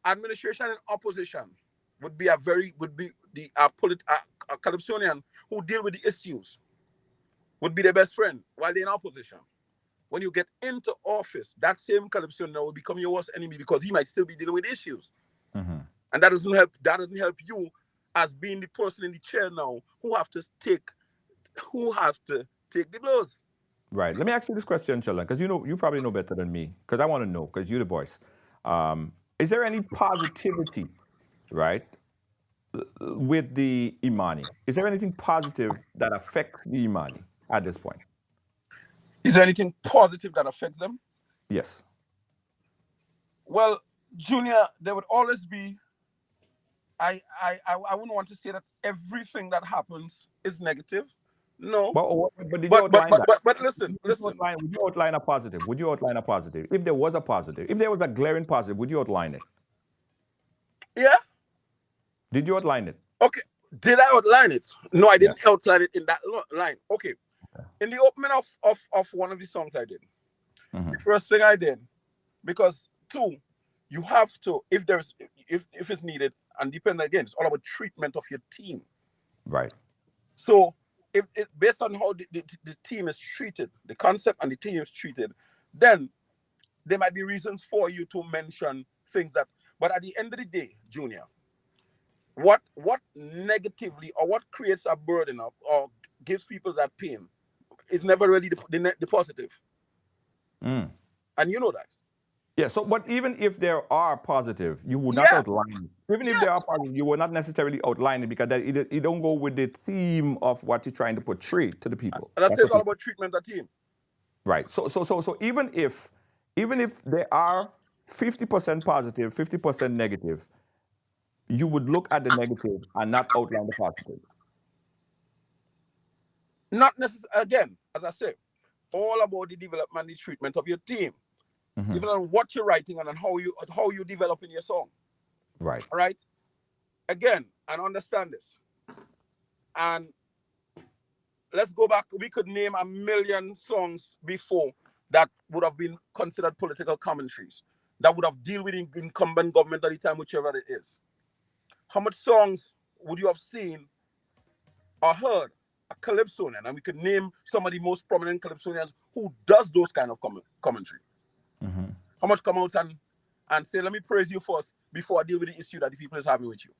administration and opposition would be the Calypsonian who deal with the issues would be their best friend while they're in opposition. When you get into office, that same Calypsonian will become your worst enemy because he might still be dealing with issues. Mm-hmm. And that doesn't help you as being the person in the chair now who have to take the blows. Right. Let me ask you this question, Sheldon, because you probably know better than me, because I want to know, because you're the voice. Is there any positivity, right, with the Imani? Is there anything positive that affects the Imani at this point? Is there anything positive that affects them? Yes. Well, Junior, there would always be. I wouldn't want to say that everything that happens is negative. No. But did you outline that? But listen. Would you outline a positive? Would you outline a positive? If there was a positive, if there was a glaring positive, would you outline it? Yeah. Did you outline it? Okay. Did I outline it? No, I didn't outline it in that line. Okay. In the opening of one of the songs I did, the first thing I did, because you have to, if it's needed, and depend again, it's all about treatment of your team. Right. So if based on how the team is treated, the concept and the team is treated, then there might be reasons for you to mention things that, but at the end of the day, Junior, what negatively or what creates a burden or gives people that pain is never really the positive. And you know that. Yeah, so but even if there are positive, you would not outline it. Even if there are positive, you will not necessarily outline it because it don't go with the theme of what you're trying to portray to the people. That's all about treatment of team. Right. So even if there are 50% positive, 50% negative, you would look at the negative and not outline the positive. Not necessarily, again, as I said, all about the development, the treatment of your team. Even on what you're writing and on how you develop in your song. Right. All right. Again, and understand this. And let's go back. We could name 1 million songs before that would have been considered political commentaries, that would have dealt with the incumbent government at the time, whichever it is. How much songs would you have seen or heard a Calypsonian? And we could name some of the most prominent Calypsonians who does those kind of commentary. How much come out and say, let me praise you first before I deal with the issue that the people is having with you.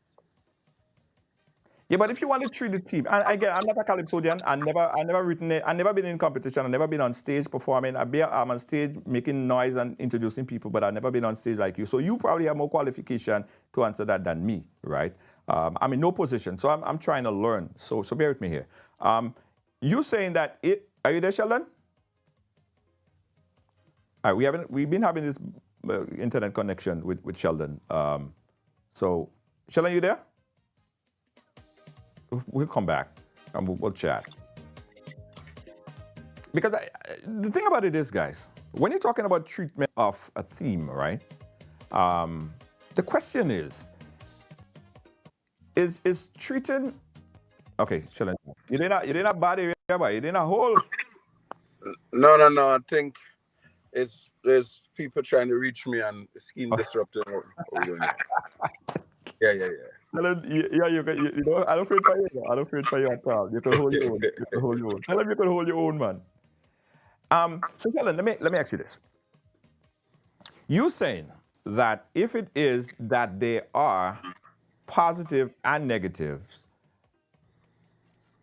Yeah, but if you want to treat the team, and again, I'm not a calypsonian. I never written it. I never been in competition. I never been on stage performing. I'm on stage making noise and introducing people, but I've never been on stage like you. So you probably have more qualification to answer that than me, right? I'm in no position, so I'm trying to learn. So bear with me here. You saying that are you there, Sheldon? All right, we've been having this internet connection with Sheldon. So Sheldon, you there? We'll come back and we'll chat. Because the thing about it is, guys, when you're talking about treatment of a theme, right? The question is treating. Okay, Sheldon, you didn't have bad area, but you didn't a whole. No. I think there's people trying to reach me and screen disrupting. Yeah. You know, I don't feel for you. I don't feel for you at all. You can hold your own. Tell him you can hold your own, man. So Sheldon, let me ask you this. You saying that if it is that there are positive and negatives,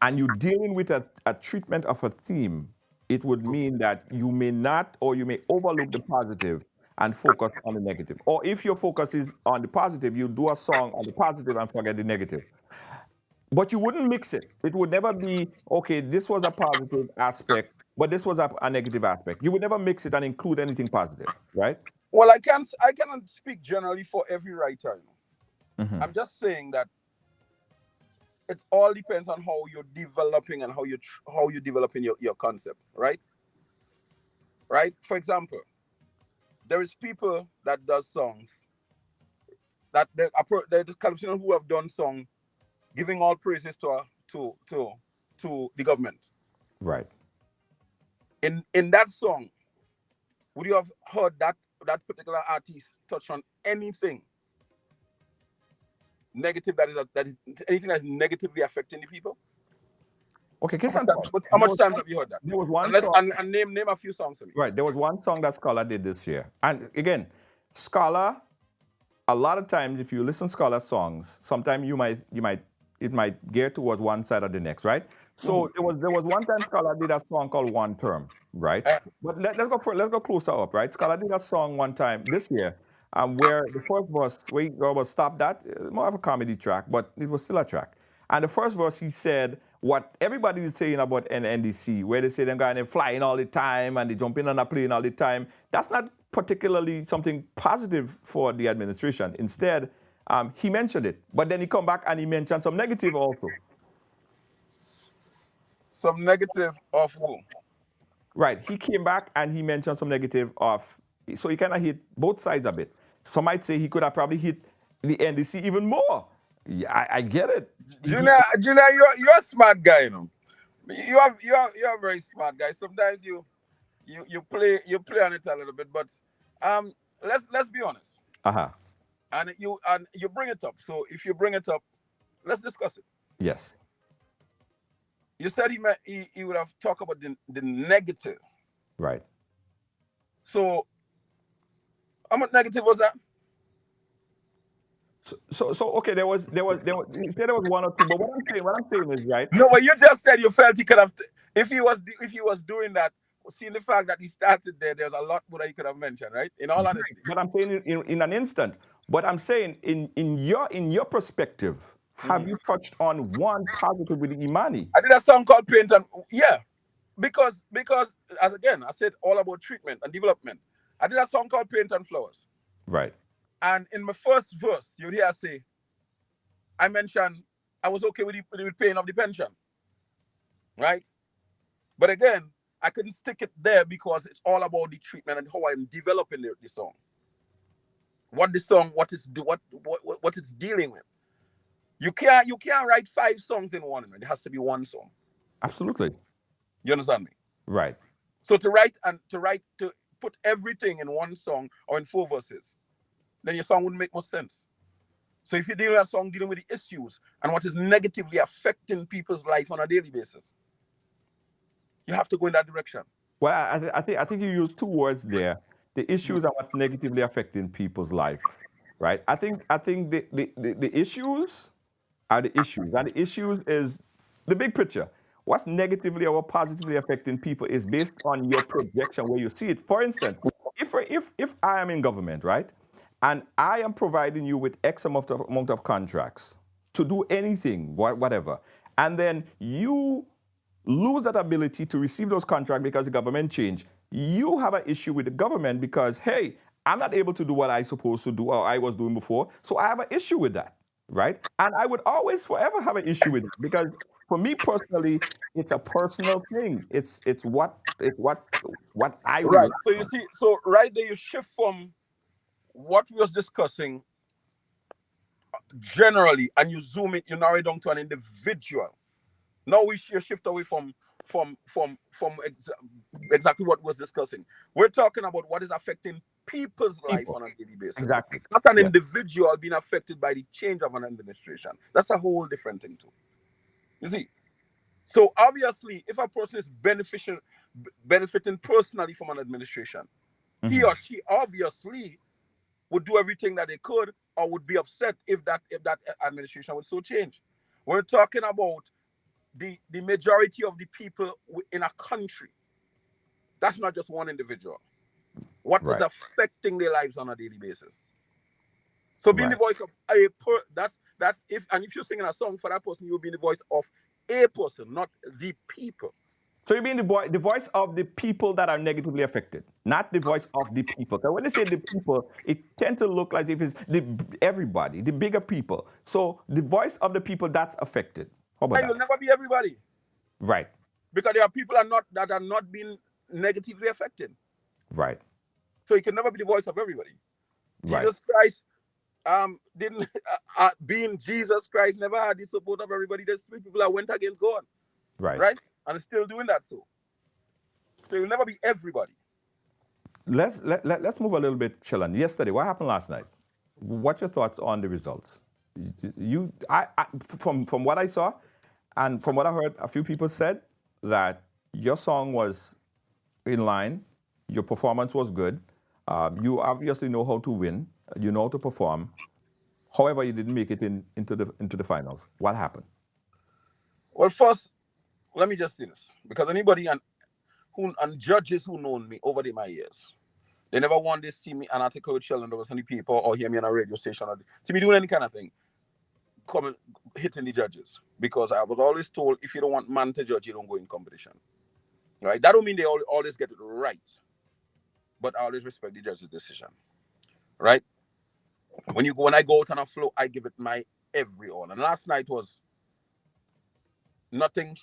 and you're dealing with a treatment of a theme, it would mean that you may not, or you may overlook the positive and focus on the negative. Or if your focus is on the positive, you do a song on the positive and forget the negative. But you wouldn't mix it. It would never be, okay, this was a positive aspect, but this was a negative aspect. You would never mix it and include anything positive, right? Well, I cannot speak generally for every writer. I'm just saying that it all depends on how you're developing and how you're developing your concept, right? Right? For example, there is people that does songs that there's calypso who have done song giving all praises to the government. Right. In that song, would you have heard that particular artist touch on anything negative that is anything that's negatively affecting the people? Okay, How much time have you heard that? There was one and song. and name a few songs for me. Right. There was one song that Scholar did this year. And again, Scholar, a lot of times if you listen to Scholar songs, sometimes it might gear towards one side or the next, right? So there was one time Scholar did a song called One Term, right? But let's go closer up, right? Scholar did a song one time this year, where the first verse, where he was stop that, more of a comedy track, but it was still a track. And the first verse, he said what everybody is saying about NDC, where they say them guys, they're flying all the time and they jump in on a plane all the time. That's not particularly something positive for the administration. Instead, he mentioned it, but then he come back and he mentioned some negative also. Some negative of who? Right. He came back and he mentioned some negative of, so he kind of hit both sides a bit. Some might say he could have probably hit the NDC even more. Yeah, I get it. Junior, you're a smart guy, you know. You're a very smart guy. Sometimes you play on it a little bit, but let's be honest. And you bring it up. So if you bring it up, let's discuss it. Yes. You said he would have talked about the negative. Right. So how much negative was that? So okay, there was he said there was one or two, but what I'm saying is, right. No, but you just said you felt he could have, if he was doing that, seeing the fact that he started there's a lot more that he could have mentioned, right? In all honesty. But I'm saying in an instant. But I'm saying in your perspective, have you touched on one positive with the Imani? I did a song called Paint and because as again I said all about treatment and development. I did a song called Paint and Flowers. Right. And in my first verse, you'd hear I say, I mentioned I was okay with paying off the pension. Right? But again, I couldn't stick it there because it's all about the treatment and how I'm developing the song. What it's dealing with. You can't write 5 songs in one minute. It has to be one song. Absolutely. You understand me? Right. So to put everything in one song or in 4 verses, then your song wouldn't make much sense. So if you're dealing with a song dealing with the issues and what is negatively affecting people's life on a daily basis, you have to go in that direction. Well, I think you used 2 words there. The issues are what's negatively affecting people's life, right? I think the issues are the issues, and the issues is the big picture. What's negatively or positively affecting people is based on your projection where you see it. For instance, if I am in government, right, and I am providing you with X amount of contracts to do anything, whatever, and then you lose that ability to receive those contracts because the government changed, you have an issue with the government because, hey, I'm not able to do what I'm supposed to do or I was doing before, so I have an issue with that, right? And I would always forever have an issue with it because for me personally, it's a personal thing. It's what I right. want. So you see, so right there you shift from what we was discussing generally and you zoom it, you narrow it down to an individual. Now you shift away from exactly what was discussing. We're talking about what is affecting people's life on a daily basis. Exactly. Not an individual being affected by the change of an administration. That's a whole different thing too. You see? So obviously, if a person is benefiting personally from an administration, he or she obviously would do everything that they could, or would be upset if that administration would so change. We're talking about the majority of the people in a country. That's not just one individual. What is Right. affecting their lives on a daily basis? So being the Right. voice of a that's if you're singing a song for that person, you'll be the voice of a person, not the people. So you mean the voice of the people that are negatively affected, not the voice of the people. Because when they say the people, it tends to look like if it's everybody, the bigger people. So the voice of the people that's affected. How about It will that? never be everybody, Right. because there are people that are not being negatively affected. Right. So it can never be the voice of everybody. Right. Jesus Christ didn't being Jesus Christ never had the support of everybody. There's three people that went against God, Right. right? And still doing that. So it will never be everybody. Let's move a little bit, Sheldon. Yesterday, what happened last night? What's your thoughts on the results? From what I saw, and from what I heard, a few people said that your song was in line, your performance was good. You obviously know how to win. You know how to perform. However, you didn't make it into the finals. What happened? Well, first, let me just say this, because anybody and judges who known me over my years, they never want to see me an article with Sheldon Douglas in the paper, or hear me on a radio station, or see me doing any kind of thing, coming hitting the judges, because I was always told, if you don't want man to judge, you don't go in competition. Right? That don't mean they always get it right, but I always respect the judge's decision. Right? When I go out on a floor, I give it my every all. And last night was nothing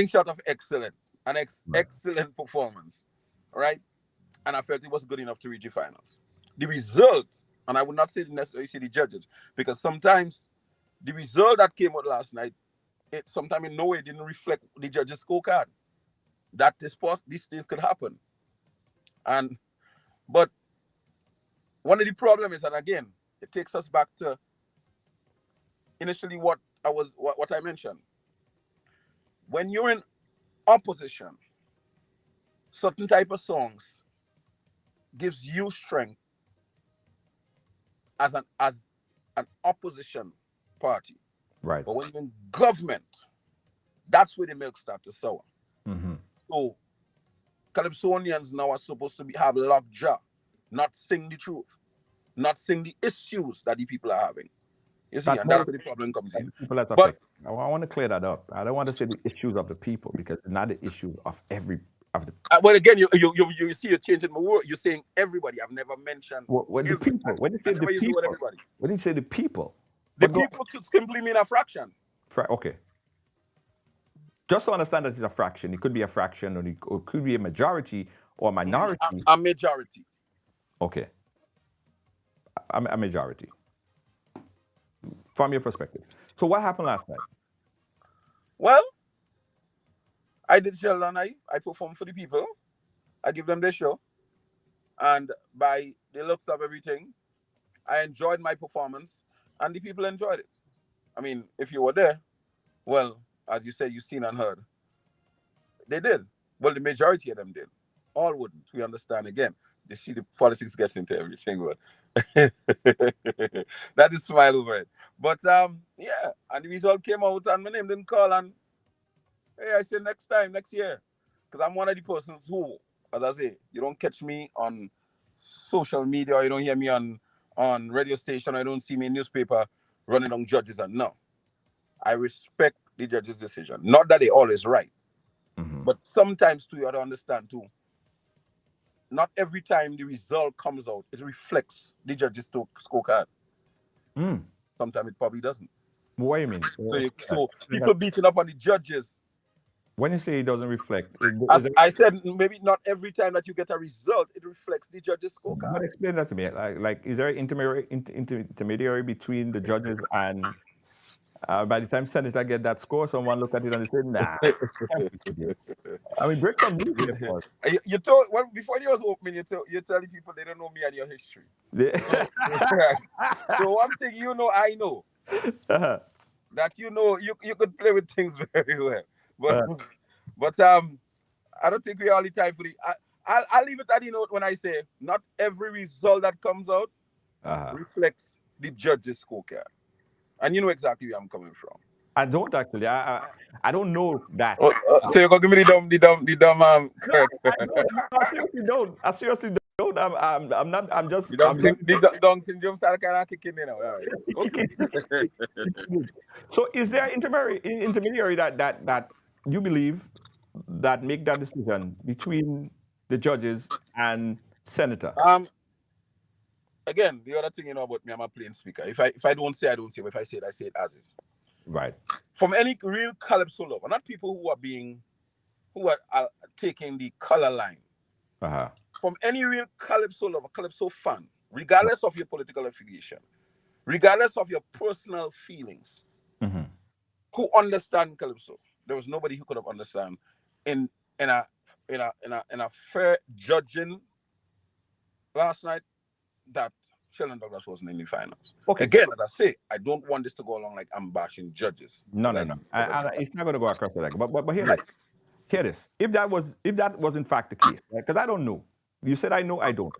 short of excellent. Excellent performance. Right? And I felt it was good enough to reach the finals. The result, and I would not say necessarily the judges, because sometimes the result that came out last night, it sometimes in no way didn't reflect the judges' scorecard. That these things could happen. But one of the problems is, and again, it takes us back to initially what I mentioned. When you're in opposition, certain type of songs gives you strength as an opposition party. Right. But when you're in government, that's where the milk starts to sour. Mm-hmm. So Calypsonians now are supposed to have lockjaw, not sing the truth, not sing the issues that the people are having. You see, and that's where the problem comes in. People that's affected. I want to clear that up. I don't want to say the issues of the people, because it's not the issue of the. Well, again, you see, you're changing my word. You're saying everybody. I've never mentioned. When the people, when you say the people, when you say the people, the people could simply mean a fraction. Okay. Just to understand that it's a fraction. It could be a fraction, or it could be a majority or a minority. A majority. Okay. A majority. From your perspective. So what happened last night? Well, I did Sheldon. I performed for the people. I give them their show. And by the looks of everything, I enjoyed my performance, and the people enjoyed it. I mean, if you were there, well, as you said, you've seen and heard. They did. Well, the majority of them did. All wouldn't. We understand again. They see the politics gets into everything, but that is smile over it. But yeah, and the result came out, and my name didn't call, and hey, I said next year, because I'm one of the persons who, as I say, you don't catch me on social media, or you don't hear me on radio station, or you don't see me in newspaper running on judges, and no. I respect the judge's decision. Not that they always right, but sometimes too, you have to understand too, not every time the result comes out, it reflects the judge's scorecard. Sometimes it probably doesn't. What do you mean? So people beating up on the judges. When you say it doesn't reflect, as I said, maybe not every time that you get a result, it reflects the judge's scorecard. But explain that to me. Like, is there an intermediary between the judges and? By the time Senator get that score, someone look at it and they say, nah. I mean, break some news here for us. You told, before you was opening, you're telling people they don't know me and your history. So one thing you know, I know. That you know, you could play with things very well. But I don't think we all the time for the... I'll leave it at when I say not every result that comes out reflects the judge's scorecard, and you know exactly where I'm coming from. I don't actually. I don't know that. So you're gonna give me the dumb correct. I seriously don't. I seriously don't. I'm not. I'm just. The Down syndrome started kind of kicking in now. All right. Okay. So, is there intermediary that you believe that make that decision between the judges and senator? Again, the other thing about me, I'm a plain speaker. If I don't say, I don't say. But if I say it as is. Right. From any real calypso lover, not people who are taking the color line. From any real calypso lover, calypso fan, regardless of your political affiliation, regardless of your personal feelings, who understand calypso, there was nobody who could have understand in a fair judging last night that Sheldon Douglas wasn't in the finals. Okay. Again, as I say, I don't want this to go along like I'm bashing judges. No. It's not going to go across the leg. But hear this. Hear this. If that was in fact the case, because I don't know. You said I know, I don't.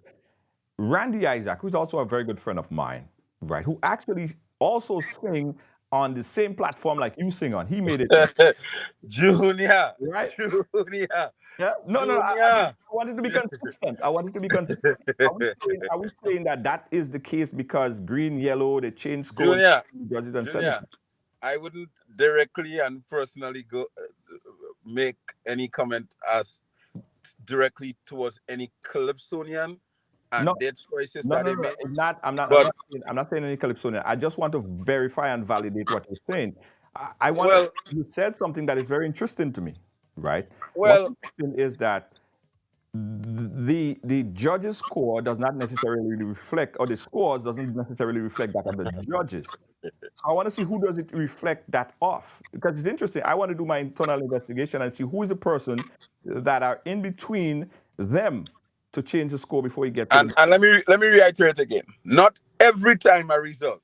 Randy Isaac, who's also a very good friend of mine, right? Who actually also sing on the same platform like you sing on. He made it. Junior. Right? Junior. Yeah. No. I wanted to be consistent. Are we saying that is the case because green, yellow, they changed code? Junior, I wouldn't directly and personally go make any comment as directly towards any Calypsonian and their choices that they make. I'm not saying any Calypsonian. I just want to verify and validate what you're saying. You said something that is very interesting to me, right? What's interesting is that the judges' score does not necessarily reflect, or the scores doesn't necessarily reflect that of the judges. So I want to see who does it reflect that off, because it's interesting. I want to do my internal investigation and see who is the person that are in between them to change the score before you get to and let me reiterate again. Not every time a result.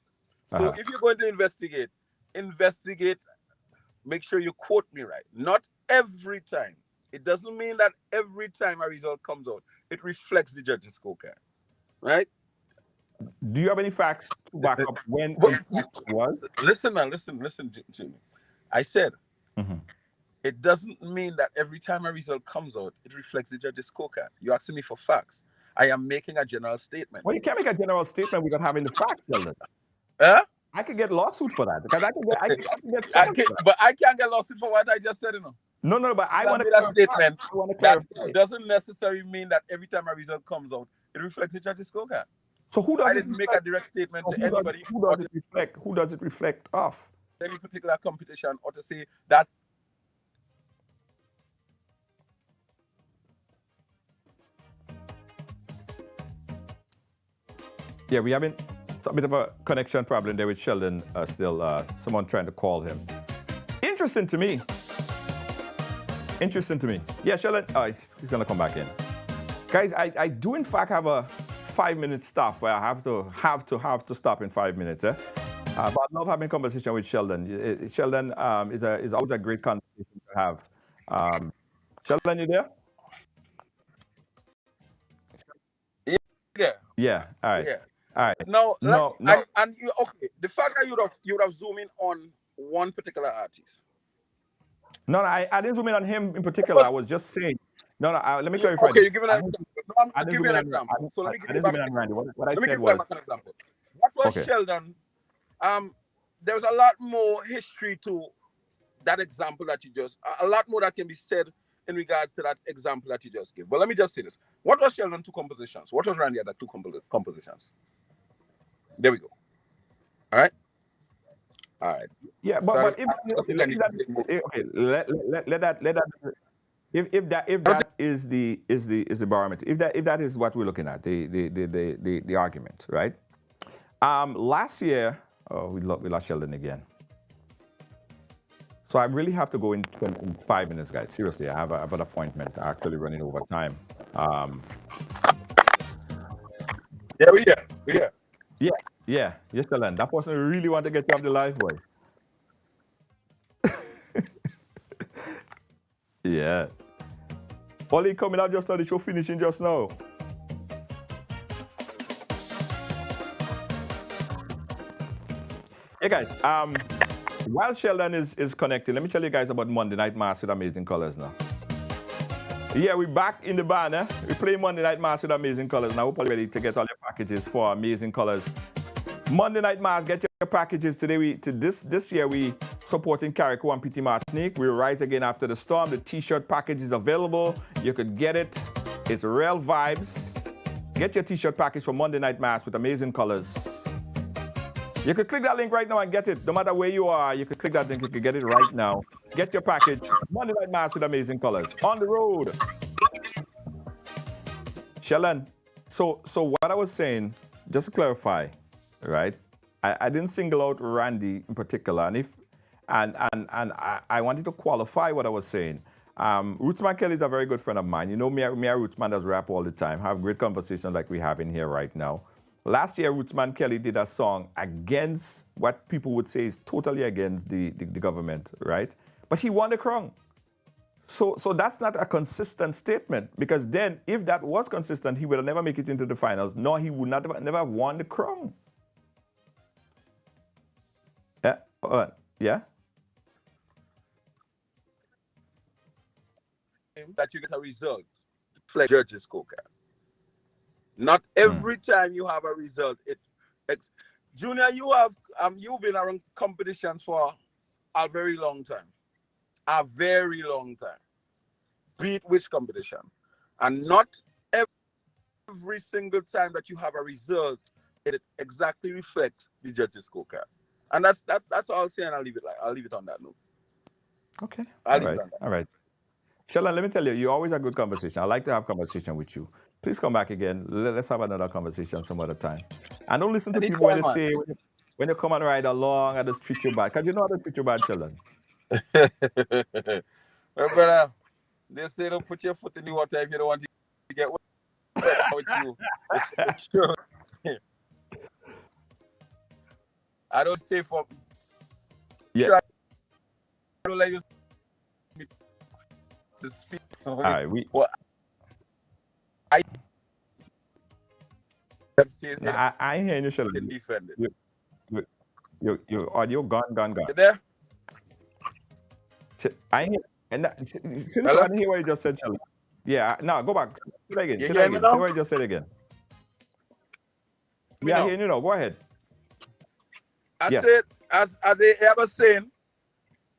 So if you're going to investigate, make sure you quote me right. Not every time. It doesn't mean that every time a result comes out, it reflects the judge's scorecard. Right? Do you have any facts to back up when it was? Listen, Jimmy. I said, it doesn't mean that every time a result comes out, it reflects the judge's scorecard. You're asking me for facts. I am making a general statement. Well, you can't make a general statement without having the facts, Sheldon. I could get lawsuit for that, because I can get but I can't get lawsuit for what I just said, No, but I want to clarify. Statement that doesn't necessarily mean that every time a result comes out, it reflects the judge's scorecard. So who does I didn't make a direct statement to anybody. Who does it reflect off? Any particular competition, or to say that. Yeah, we haven't. It's a bit of a connection problem there with Sheldon still. Someone trying to call him. Interesting to me. Yeah, Sheldon. Oh, he's going to come back in. Guys, I do in fact have a 5-minute stop where I have to stop in 5 minutes. But I love having a conversation with Sheldon. Sheldon is always a great conversation to have. Sheldon, you there? Yeah. All right. Yeah. All right. No. And you the fact that you would have zoomed in on one particular artist. No, I didn't zoom in on him in particular. I was just saying. No, let me clarify. Okay, this. you're giving an example. No, I'm giving an example. So let me give you an example. What I said was. What was Sheldon? There was a lot more history to that example that you just. A lot more that can be said in regard to that example that you just gave. But let me just say this. What was Sheldon 2 compositions? What was Randy other 2 compositions? There we go. All right. Yeah, but if that is the barometer, if that is what we're looking at, the argument, right? Last year, we lost Sheldon again. So I really have to go in 5 minutes, guys. Seriously, I have an appointment. I'm actually running over time. Yeah, yes, Sheldon. That person really want to get you off the live, boy. Yeah. Only coming out just now, the show finishing just now. Hey guys, while Sheldon is connected, let me tell you guys about Monday Night Mass with Amazing Colors now. Yeah, we're back in the banner. We play Monday Night Mass with Amazing Colors now. We're ready to get all your packages for Amazing Colors. Monday Night Mass, get your packages today. This year we supporting Carriacou and Petit Martinique. We rise again after the storm. The T-shirt package is available. You could get it. It's real vibes. Get your T-shirt package for Monday Night Mass with Amazing Colors. You could click that link right now and get it. No matter where you are, you could click that link. You could get it right now. Get your package. Monday Night Mass with Amazing Colors. On the road. Sheldon, so what I was saying, just to clarify, right? I didn't single out Randy in particular, and I wanted to qualify what I was saying. Rootsman Kelly is a very good friend of mine. You know, me and Rootsman does rap all the time, have great conversations like we have in here right now. Last year, Rootsman Kelly did a song against what people would say is totally against the government, right? But he won the crown. So that's not a consistent statement, because then if that was consistent, he would have never make it into the finals, nor he would never have won the crown. Yeah? That you get a result, like judges scorecard. Not every time you have a result. Junior, you've been around competitions for a very long time. A very long time. Beat which competition? And not every single time that you have a result, it exactly reflects the judges scorecard. And that's all I'll say, and I'll leave it on that note. Okay. All right. Sheldon, let me tell you, you're always a good conversation. I like to have conversation with you. Please come back again. Let's have another conversation some other time. And don't listen to people when they say, when you come and ride along, I just treat you bad. Because you know how to treat you bad, Sheldon. Well, brother, they say don't put your foot in the water if you don't want to get wet with you. Sure. I don't say for... Yeah. Sure, I don't let you to speak. All right, I ain't hearing you, Sheldon. Defend it. Your audio gone. You there? I ain't hear, and since I didn't hear what you just said, Sheldon. Yeah, no, go back. Say it again. Say what you just said again. Yeah, I hear you now. Go ahead. I said, as they ever saying,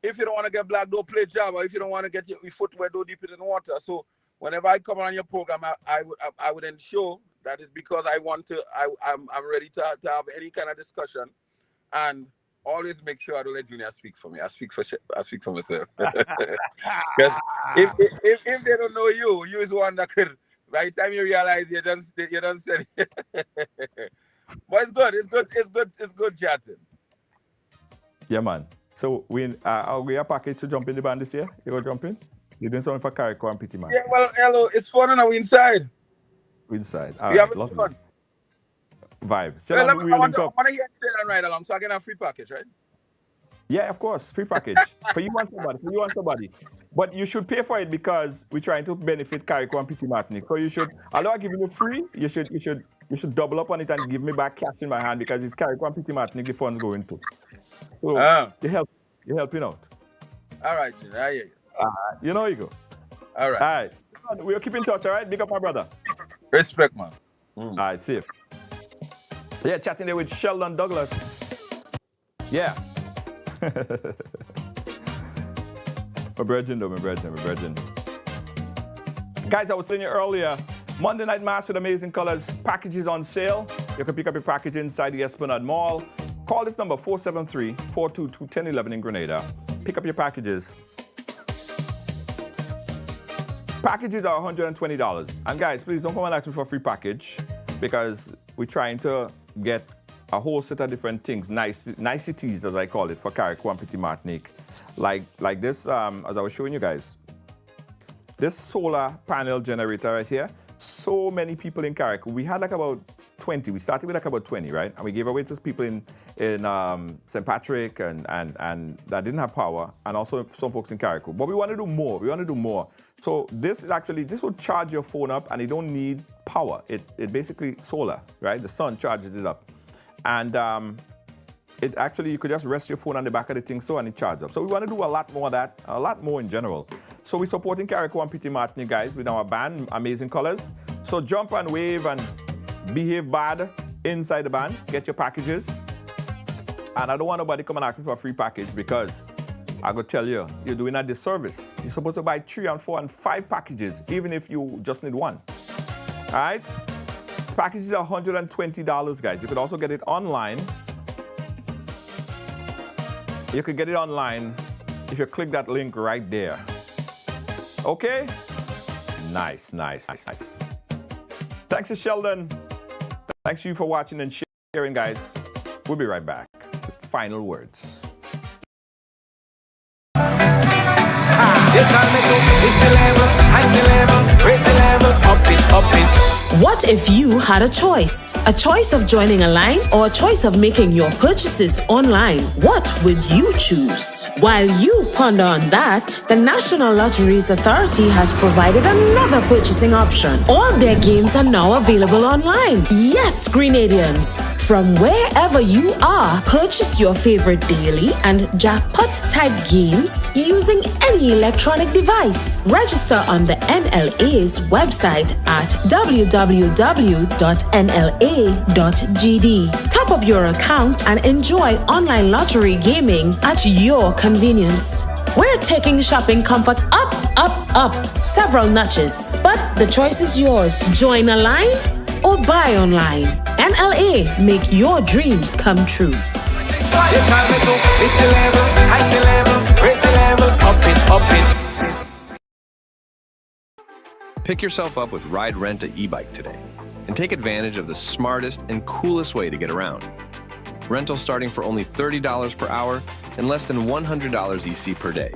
if you don't want to get black, don't play Java. If you don't want to get your foot wet, don't dip it in water. So whenever I come on your program, I would ensure that it's because I want to. I'm ready to have any kind of discussion, and always make sure I don't let Junior speak for me. I speak for myself. Because if they don't know you is one that could. By the time you realize you don't say it. But it's good. It's good chatting. Yeah, man. So we are packaged to jump in the band this year. You go jump in? You're doing something for Carriacou and Petit Man. Yeah, well, hello. It's fun and we inside. We inside. All we right, have lovely. Fun. Vibes. Well, I want to hear Sheldon ride along, so I get a free package, right? Yeah, of course, free package for you and somebody. But you should pay for it because we're trying to benefit Carriacou and Petit Martinique. So you should, although I give you free, you should double up on it and give me back cash in my hand because it's Carriacou and Petit Martinique the funds going to. So you're helping out. All right, Junior, I hear you. You know you go. All right. We'll keep in touch, all right? Big up my brother. Respect, man. All right, safe. Yeah, chatting there with Sheldon Douglas. Yeah. my brethren. Guys, I was telling you earlier, Monday Night Mass with Amazing Colors packages on sale. You can pick up your package inside the Esplanade Mall. Call this number, 473-422-1011 in Grenada. Pick up your packages. Packages are $120. And guys, please don't come and ask me for a free package because we're trying to get a whole set of different things, niceties as I call it, for Carriacou and Petit Martinique. Like this, as I was showing you guys. This solar panel generator right here. So many people in Carriacou. We had like about 20. We started with like about 20, right? And we gave away to people in St. Patrick and that didn't have power, and also some folks in Carriacou. But we want to do more. We want to do more. So this will charge your phone up, and you don't need power. It basically solar, right? The sun charges it up. And it actually, you could just rest your phone on the back of the thing and it charges up. So we want to do a lot more of that, a lot more in general. So we're supporting Carriacou and Petit Martini, guys, with our band, Amazing Colors. So jump and wave and behave bad inside the band. Get your packages. And I don't want nobody come and ask me for a free package, because I gotta tell you, you're doing a disservice. You're supposed to buy 3 and 4 and 5 packages, even if you just need one. All right? Packages are $120, guys. You could also get it online. You could get it online if you click that link right there. Okay? Nice. Thanks to Sheldon. Thanks to you for watching and sharing, guys. We'll be right back with final words. What if you had a choice? A choice of joining a line or a choice of making your purchases online? What would you choose? While you ponder on that, the National Lotteries Authority has provided another purchasing option. All their games are now available online. Yes, Grenadians! From wherever you are, purchase your favorite daily and jackpot-type games using any electronic device. Register on the NLA's website at www.nla.gd. Top up your account and enjoy online lottery gaming at your convenience. We're taking shopping comfort up. Several notches. But the choice is yours. Join a line or buy online. NLA, make your dreams come true. Pick yourself up with Ride Rent a e-bike today and take advantage of the smartest and coolest way to get around. Rental starting for only $30 per hour and less than $100 EC per day.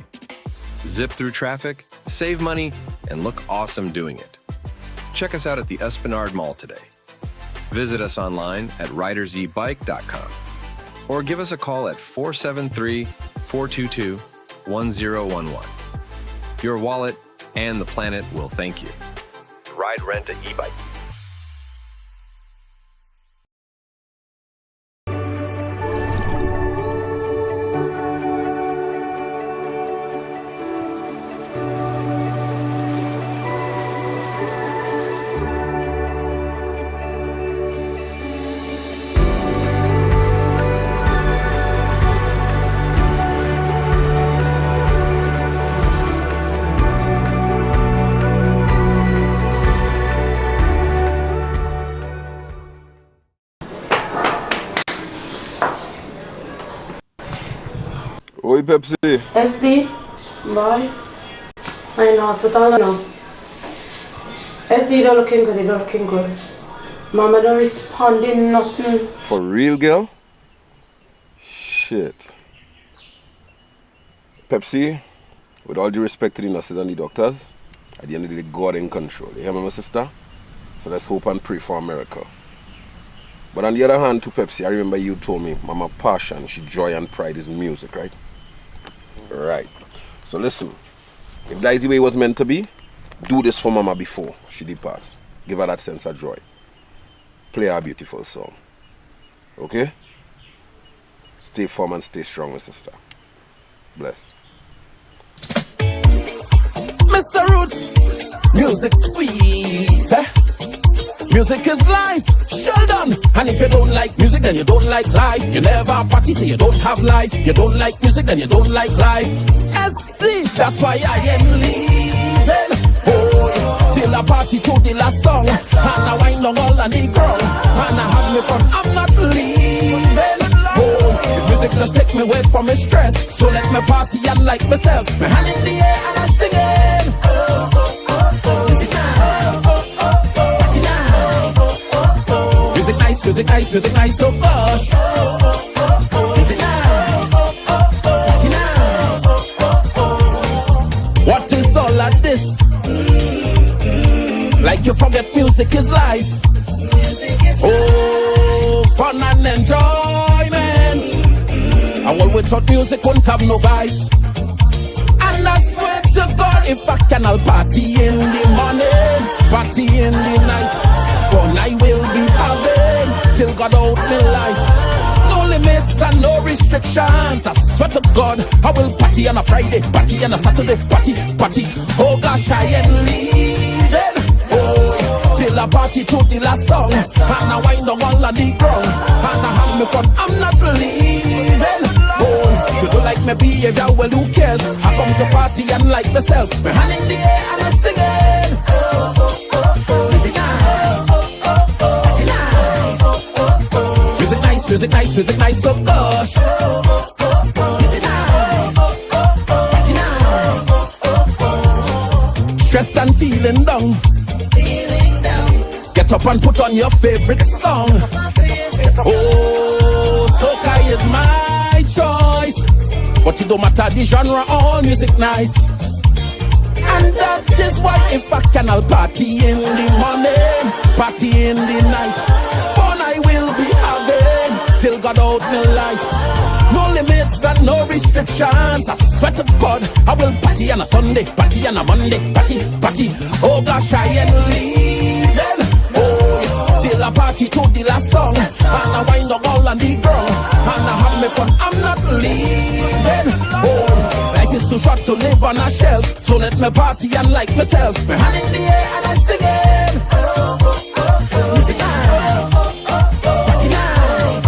Zip through traffic, save money, and look awesome doing it. Check us out at the Esplanade Mall today. Visit us online at ridersebike.com or give us a call at 473-422-1011. Your wallet and the planet will thank you. Ride Rent a e-bike. Oi, Pepsi. SD, boy, I'm in hospital now. SD, you're looking good. Mama don't respond in nothing. For real, girl? Shit. Pepsi, with all due respect to the nurses and the doctors, at the end of the day, God in control. You hear me, my sister? So let's hope and pray for a miracle. But on the other hand, to Pepsi, I remember you told me Mama passion, she joy and pride is music, right? Right. So listen, if that is the way it was meant to be, do this for Mama before she departs. Give her that sense of joy. Play her a beautiful song. Okay? Stay firm and stay strong, my sister. Bless. Mr. Roots, music sweet, eh? Music is life, Sheldon. And if you don't like music, then you don't like life. You never party, so you don't have life. You don't like music, then you don't like life. SD, that's why I am leaving. Oh, till I party to the last song. And I wind long all on the ground. And I have me fun, I'm not leaving. Oh, this music just take me away from my stress. So let me party and like myself. My hand in the air and I'm singing. Oh, oh, oh, oh. Music nice, music nice, so gosh. Music nice, party nice. What is all of this? Like you forget music is life. Music is Oh, fun and enjoyment. And all without music won't have no vibes. And I swear to God, if I can, I'll party in the morning, party in the night. Fun I will be having till God out me light. No limits and no restrictions. I swear to God, I will party on a Friday, party on a Saturday, party. Oh gosh, I ain't leaving. Oh, till I party to the last song. And I wind up all on the ground. And I have me fun, I'm not leaving. Oh, you don't like my behavior, well who cares? I come to party and like myself. My hand in the air and I'm singing. Music nice. Party nice. Music nice, music nice, music nice, oh gosh. Music nice. Party nice. Stressed and feeling down. Get up and put on your favorite song. Oh, soca is my choice. But it don't matter the genre, all music nice. And that is why if I can, I'll party in the morning, party in the night. Fun I will be having till God out me light. No limits and no restrictions. I swear to God, I will party on a Sunday, party on a Monday, party. Oh gosh, I ain't leaving. Oh, till I party to the last song. And I wind up all on the ground. And I have me fun, I'm not leaving. Oh, life is too short to live on a shelf. So let me party and like myself. My hand in the air and I'm singing. Music nice. Party nice.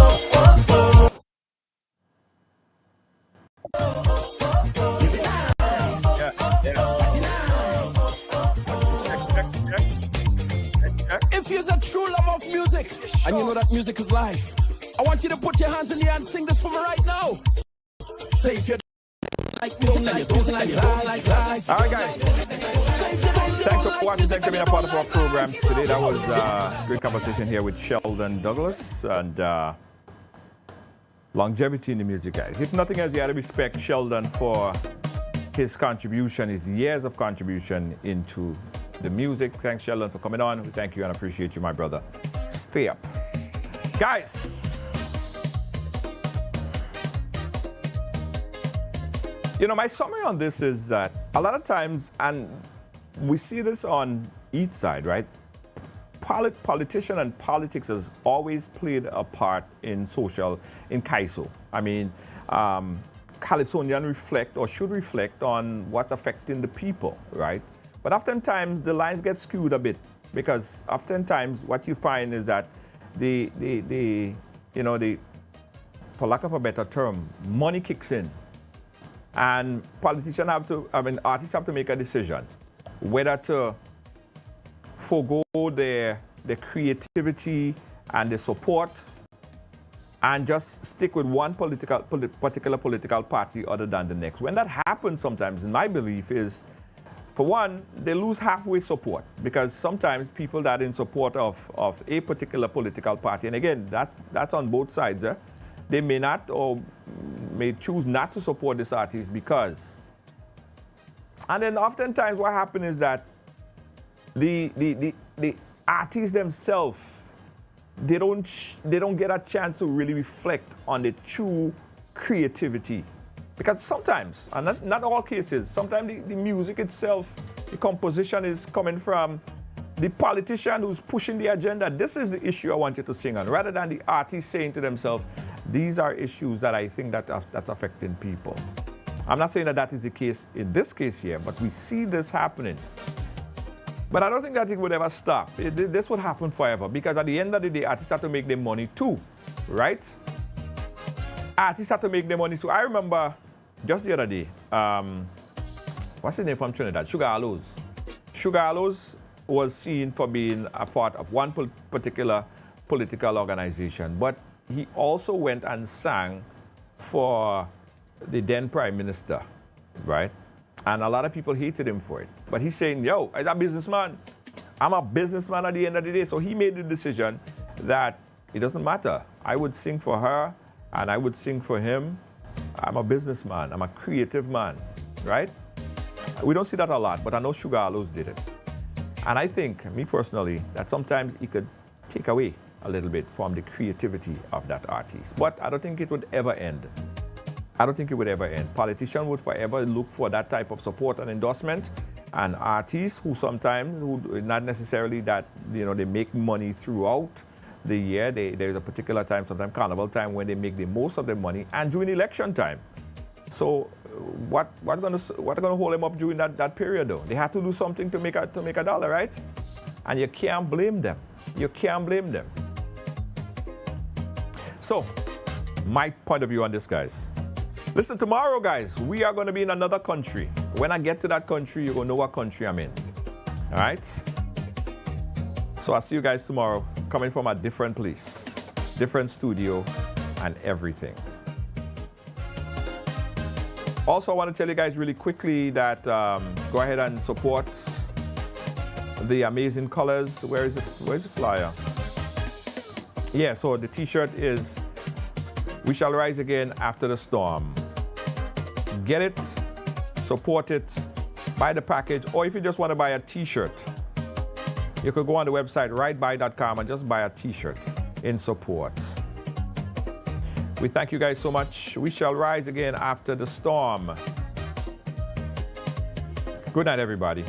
Music nice. Party nice. If you're a true lover of music, and you know that music is life, I want you to put your hands in the air and sing this for me right now. Say if you like music, like you don't like life. All right, guys. Thanks for watching. Thanks for being a part of our program today. That was a great conversation here with Sheldon Douglas and longevity in the music, guys. If nothing else, you got to respect Sheldon for his contribution, his years of contribution into the music. Thanks, Sheldon, for coming on. We thank you and appreciate you, my brother. Stay up. Guys, you know, my summary on this is that a lot of times, and we see this on each side, right? Politician and politics has always played a part in Kaiso. I mean, Calypsonian reflect or should reflect on what's affecting the people, right? But oftentimes the lines get skewed a bit because oftentimes what you find is that for lack of a better term, money kicks in. And artists have to make a decision whether to forego their creativity and their support and just stick with one particular political party other than the next. When that happens sometimes, my belief is, for one, they lose halfway support because sometimes people that are in support of a particular political party, and again, that's on both sides, they may not or may choose not to support this artist because. And then oftentimes what happens is that the artists themselves, they don't get a chance to really reflect on the true creativity. Because sometimes, and not all cases, sometimes the music itself, the composition is coming from the politician who's pushing the agenda. This is the issue I want you to sing on, rather than the artist saying to themselves, these are issues that I think that's affecting people. I'm not saying that is the case in this case here, but we see this happening. But I don't think that it would ever stop. This would happen forever because at the end of the day, artists have to make their money too, right? Artists have to make their money too. I remember just the other day, what's his name from Trinidad? Sugar Aloes. Sugar Aloes was seen for being a part of one particular political organization, but he also went and sang for the then Prime Minister, right? And a lot of people hated him for it. But he's saying, yo, as a businessman, I'm a businessman at the end of the day. So he made the decision that it doesn't matter. I would sing for her and I would sing for him. I'm a businessman. I'm a creative man, right? We don't see that a lot, but I know Sugar Aloes did it. And I think, me personally, that sometimes it could take away a little bit from the creativity of that artist. But I don't think it would ever end. I don't think it would ever end. Politicians would forever look for that type of support and endorsement, and artists who sometimes, who not necessarily that, you know, they make money throughout the year. There's a particular time, sometimes carnival time, when they make the most of their money, and during election time. So what gonna hold them up during that period though? They have to do something to make a dollar, right? And you can't blame them. You can't blame them. So, my point of view on this, guys. Listen, tomorrow, guys, we are going to be in another country. When I get to that country, you're going to know what country I'm in. All right? So I'll see you guys tomorrow, coming from a different place, different studio, and everything. Also, I want to tell you guys really quickly that go ahead and support the amazing colors. Where's the flyer? Yeah, so the t-shirt is "We Shall Rise Again After the Storm." Get it, support it, buy the package, or if you just want to buy a t-shirt, you could go on the website rightbuy.com and just buy a t-shirt in support. We thank you guys so much. We shall rise again after the storm. Good night, everybody.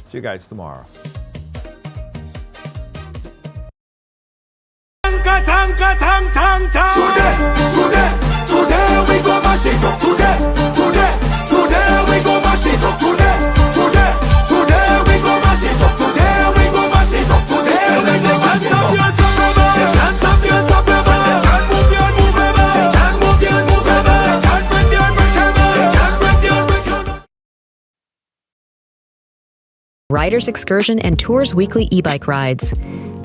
See you guys tomorrow. Today we go mash it up. Today we go mash it up. Today we go mash it up. Today we go mash it up. Today we go mash it up. You can't stop yourself, you can't move your movable. You can't move your movable. You can't break your breakable. You can't break your breakable. Riders Excursion and Tours weekly e-bike rides.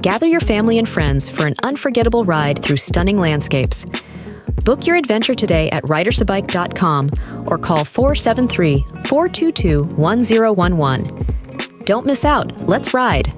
Gather your family and friends for an unforgettable ride through stunning landscapes. Book your adventure today at ridersabike.com or call 473-422-1011. Don't miss out. Let's ride.